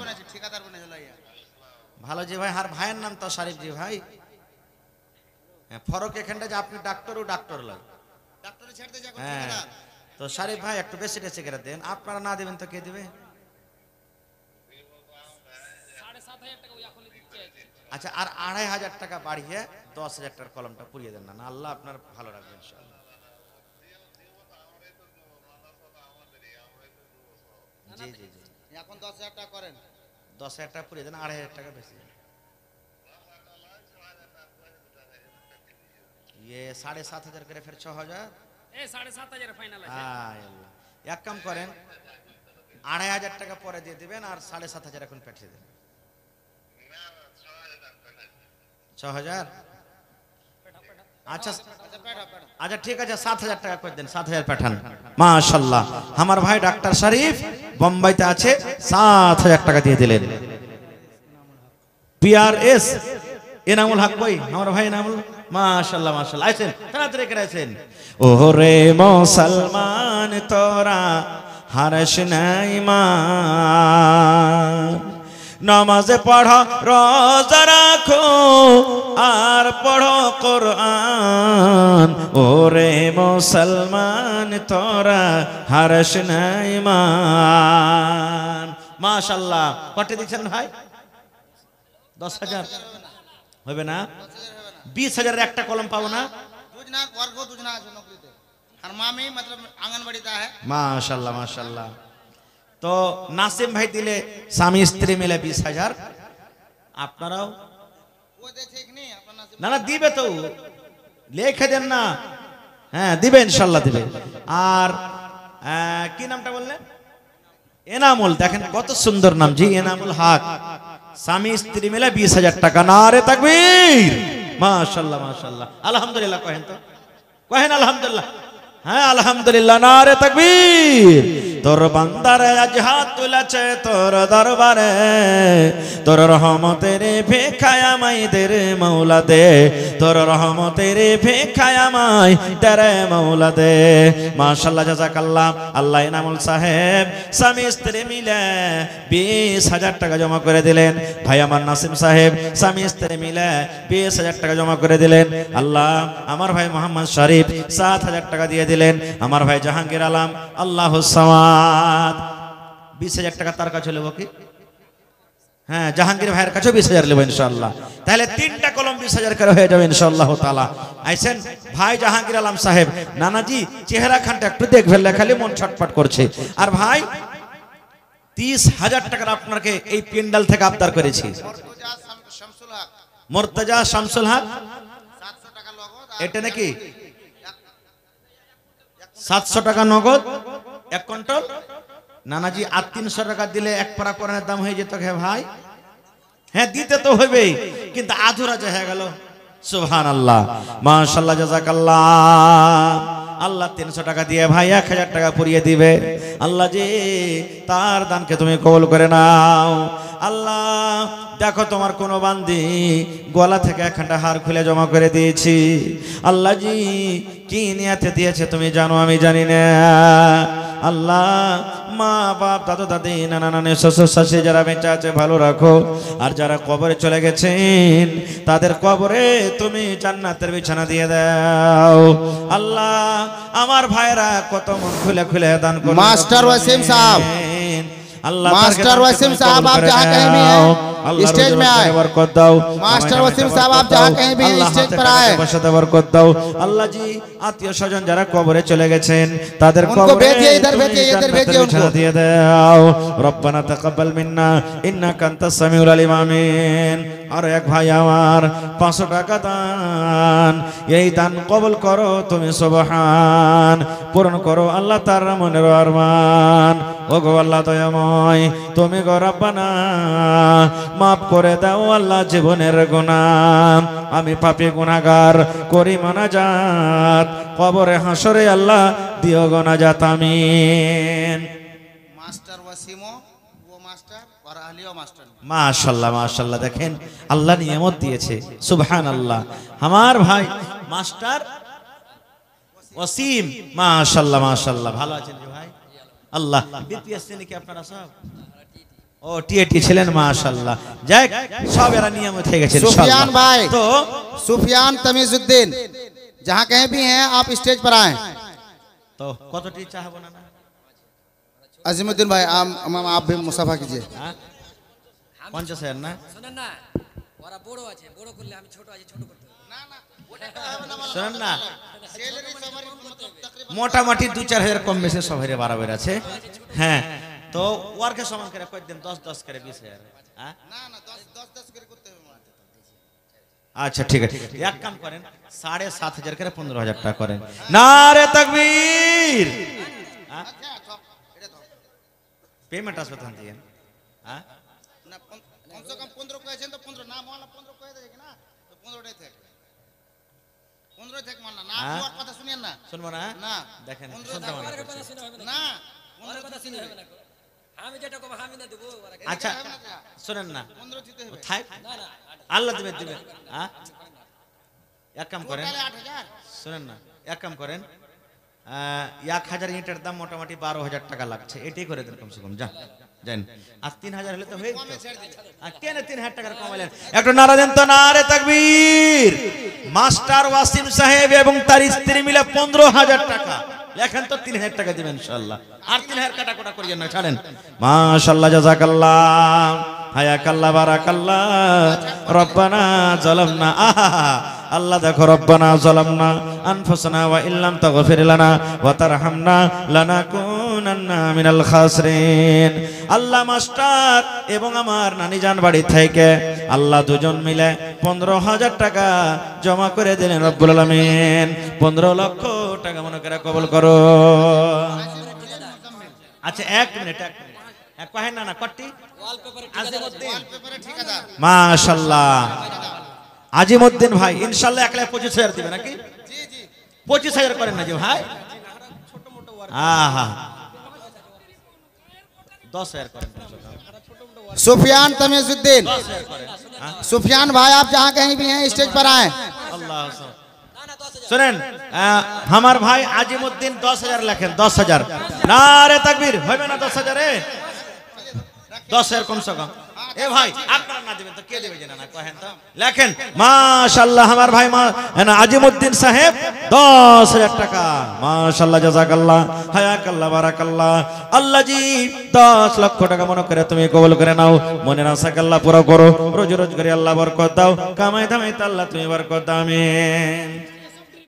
ভালো জি ভাই, হার ভাইয়ের নাম তো শরীফ জি ভাই। হ্যাঁ, ফরক এখানটা যে আপনি ডাক্তার ও ডাক্তার লয়। হ্যাঁ, তো শরীফ ভাই একটু বেশি বেশি করে দেন, আপনারা না দিবেন তো কে দিবে? আচ্ছা, আর 2500 টাকা বাড়িয়ে 10,000 টাকার কলমটা পুড়িয়ে দেন না, আল্লাহ আপনার ভালো রাখবেন ইনশাআল্লাহ। জি জি জি, এখন 10,000 টাকা করেন। 10,000 টাকা পুড়িয়ে দেন, 2500 টাকা বেশি। ये 7,500 করে ফের 6,000। 7,500 ফাইনাল আছে। এক কাম করেন, 2500 টাকা পরে দিয়ে দিবেন আর 7,500 এখন পাঠিয়ে দেন। 6,000। আচ্ছা আচ্ছা ঠিক আছে, 7,000 টাকা করে দেন, 7,000 পাঠান। মাশাআল্লাহ, আমার ভাই ডাক্তার শরীফ বোম্বাইতে আছে, 7,000 টাকা দিয়ে দিলেন। PRS এনামুল হক ভাই, আমার ভাই এনামুল, মাশাআল্লাহ মাশাআল্লাহ। আইছেন তাড়াতাড়ি করে আইছেন। ওরে মুসলমান তোরা হারস নাই মান, নামাজে পড়ো রোজা রাখো আর পড়ো কোরআন। ওরে মুসলমান তোরা হারস নাই মান। মাশাআল্লাহ। কত দিচ্ছেন ভাই? 10,000 হবে না? 20,000 একটা কলম পাবো না? দুজনা वर्ग দুজনা আছে নকরিতে, আর মামি मतलब आंगनबाड़ीতে है। মাশাআল্লাহ মাশাআল্লাহ। তো নাসিম ভাই দিলে স্বামী স্ত্রী মিলে 20,000। আপনারাও ও দেখে কি নেই আপনার নাসিব না না দিবে তো, লিখে দেন না। হ্যাঁ দিবে, ইনশাআল্লাহ দিবে। আর কি নামটা বললেন? এনামুল। দেখেন কত সুন্দর নাম জি, এনামুল হক। স্বামী স্ত্রী মিলে 20,000 টাকা। নারে তাকবীর। মাশাআল্লাহ মাশাআল্লাহ। আলহামদুলিল্লাহ কহেন তো, কহেন আলহামদুলিল্লাহ। হ্যাঁ আলহামদুলিল্লাহ, নারে তাকবীর। তোর বান্দারে আজ হাত তুলেছে তোর দরবারে, তোর রহমতের ভিখায় আমায় দে রে মৌলা দে, তোর রহমতের ভিখায় আমায় দে রে মৌলা দে। মাশাআল্লাহ জাযাকাল্লাহ। আল্লাহ এনামুল সাহেব স্বামী স্ত্রী মিলে 20,000 টাকা জমা করে দিলেন। ভাই আমার নাসিম সাহেব স্বামী স্ত্রী মিলে 20,000 টাকা জমা করে দিলেন। আল্লাহ আমার ভাই মোহাম্মদ শরীফ 7,000 টাকা দিয়ে দিলেন। আমার ভাই জাহাঙ্গীর আলম আল্লাহুস সামাদ 20,000 টাকা তার কাছে নেব কি? হ্যাঁ, জাহাঙ্গীর ভাইয়ের কাছে 20,000 নেব ইনশাআল্লাহ। তাহলে 3টা কলম 20,000 করে হয়ে যাবে ইনশাআল্লাহ তাআলা। আইছেন ভাই জাহাঙ্গীর আলম সাহেব। নানাজি চেহারা খানটা একটু দেখবেন, খালি মন ছটফট করছে। আর ভাই 30,000 টাকার আপনাকে এই পেন্ডাল থেকে আবদার করেছি। মুর্তজা শামসুল হক, মুর্তজা শামসুল হক, 700 টাকা নগদ। এটা নাকি 700 টাকা নগদ 1 কুইন্টাল। নানাজি আর 300 টাকা দিলে 1 পারা কোরআনের দাম হয়ে যেত হে ভাই। হ্যাঁ দিতে তো হবেই, কিন্তু আধুরা যে হয়ে গেল। সুবহানাল্লাহ মাশাআল্লাহ জাযাকাল্লাহ। আল্লাহ 300 টাকা দিয়ে ভাই 1,000 টাকা পুরিয়ে দিবে। আল্লাহ জি তার দানকে তুমি কবুল করে নাও। আল্লাহ দেখো তোমার কোন বান্দি গলা থেকে একখানটা হার খুলে জমা করে দিয়েছি। আল্লাহ জি কি নিয়াতে দিয়েছে তুমি জানো, আমি জানি না। আল্লাহ মা বাপ দাদু দাদি নানা নানি শ্বশুর শাশুড়ি যারা বেঁচে আছে ভালো রাখো, আর যারা কবরে চলে গেছেন তাদের কবরে তুমি জান্নাতের বিছানা দিয়ে দাও। আল্লাহ আমার ভাইরা কত মন খুলে খুলে দান করে। मास्टर वसीम साहब, अल्लाह मास्टर वसीम साहब आप जहाँ कहीं भी हैं स्टेज में आए। मास्टर वसीम साहब आप जहाँ कहीं भी हैं स्टेज पर आए। अल्लाह जी आत्मीय स्वजन যারা কবরে চলে গেছেন তাদের उनको কবরে भेजिए, इधर भेजिए, इधर भेजिए उनको। দিয়ে দাও। রব্বানা তাকাব্বাল মিন্না ইন্নাকা আনতাস সামিউল আলিম। আমিন। আর এক ভাই আমার 500 টাকা দান, এই দান কবুল করো তুমি সুবহান, পূরণ করো আল্লাহ তার মনের আরমান। ও গো আল্লাহ দয়াময় তুমি গো রব্বানা মাফ করে দাও আল্লাহ জীবনের গুনাহ আমি পাপী গুনাহগার করি মোনাজাত কবরে হাসরে আল্লাহ দিও গো নাজাত আমিন मास्टर वसीमो वो मास्टर और अहलियो मास्टर মাশাআল্লাহ মাশাআল্লাহ দেখেন আল্লাহ নিয়ামত দিয়েছে সুবহানাল্লাহ আমার ভাই মাস্টার ওয়াসিম মাশাআল্লাহ মাশাআল্লাহ ভালো আছেন জি ভাই আল্লাহ বিপিএস নাকি আপনারা সব ও টিএটি ছিলেন মাশাআল্লাহ যাই সব এরা নিয়ামত হয়ে গেছে सुफियान ইনশাআল্লাহ भाई তো सुफियान तमीजुद्दीन जहाँ कहीं भी हैं आप स्टेज पर आए তো কতটি চাহবো না अजीमुद्दीन भाई आप भी मुसाफा कीजिए হ্যাঁ 50,000 না শোনেন না ওরা বড় আছে বড় করলে আমি ছোট আছি ছোট করতে হবে। শুনেন না মোটামুটি 2-4 কম বেশি সবাই বাড়াবার আছে হ্যাঁ তো ওয়ার্কে সমান করে কই দেন 10 করে 20,000 হ্যাঁ আচ্ছা ঠিক আছে এক কাম করেন 7,500 করে 15,000 টাকা করেন নারে তাকবীর পেমেন্ট আসবে তখন দিয়ে হ্যাঁ कम से कम 15 को तो 15 नाम वाला 15 को देखे ना तो 15 डे थे 15 थे मानना ना हाँ? और কথা শুনিয়েন না শুনবো না না দেখেন 15 শুনতে মনে ওরা করছে। কথা শুনে হবে না না ওরা কথা শুনে হবে না আমি যেটা কব আমি না দেব ওরা আচ্ছা শুনেন না 15 দিতে হবে থাক না না আল্লাহ দিবে দিবে হ্যাঁ এক কাম করেন তাহলে 8000 শুনেন না এক কাম করেন 1000 ইটের দাম মোটামুটি 12,000 টাকা লাগছে এটাই করে দেন কমসে কম যা জান আর 3,000 হলে তো হয়ে যেত আর কেন 3,000 টাকা কমাইলেন একটু নারা দেন তো নারে তাকবীর মাস্টার ওয়াসিম সাহেব এবং তার স্ত্রী মিলে 15,000 টাকা লেখেন তো 3,000 টাকা দিবেন ইনশাআল্লাহ আর 3,000 কাটাকুটা করিয়েন না ছাড়েন মাশাআল্লাহ জাযাকাল্লাহ হায়াকাল্লাহ বারাকাল্লাহ রব্বানা যালামনা আল্লাহ দেখো রব্বানা যালামনা আনফুসানা ওয়া ইল্লাম তাগফির লানা ওয়া তারহামনা লানাকুনান্না মিনাল খাসিরিন আল্লাহ মাস্টার এবং আমার নানি জান বাড়ি থেকে আল্লাহ দুজন মিলে 15,000 টাকা জমা করে দিলেন রব্বুল আলামিন 15 লক্ষ টাকা মনে করে কবুল করো আচ্ছা এক মিনিট কহেন না কট্টি আজিমউদ্দিন পেপারে ঠিকাদার মাশাআল্লাহ আজিমউদ্দিন ভাই ইনশাআল্লাহ 1,25,000 দিবে নাকি জি জি 25,000 করেন না জি ভাই আহা 10,000 করেন सुफियान तमीजुद्दीन 10,000 करें सुफियान भाई आप जहाँ कहीं भी हैं स्टेज पर आए अल्लाह सुनें हमार भाई आजिमुद्दीन 10,000 लेखें 10,000 नारे तकबीर होइबे ना 10,000 ए 10,000 कम से कम ए भाई আপনারা না দিবেন তো কে দেবে জানা না কহেন তো লেখেন মাশাআল্লাহ আমার ভাই না আজিমউদ্দিন সাহেব 10,000 টাকা মাশাআল্লাহ জাযাকাল্লাহ হায়াকাল্লাহ বারাকাল্লাহ আল্লাহ জি 10 লক্ষ টাকা মনে করে তুমি কবুল করে নাও মনের আশাকাল্লাহ পুরো করো রোজ রোজ করে আল্লাহ বরকত দাও কামাই দামাই আল্লাহ তুমি বরকত দাও আমিন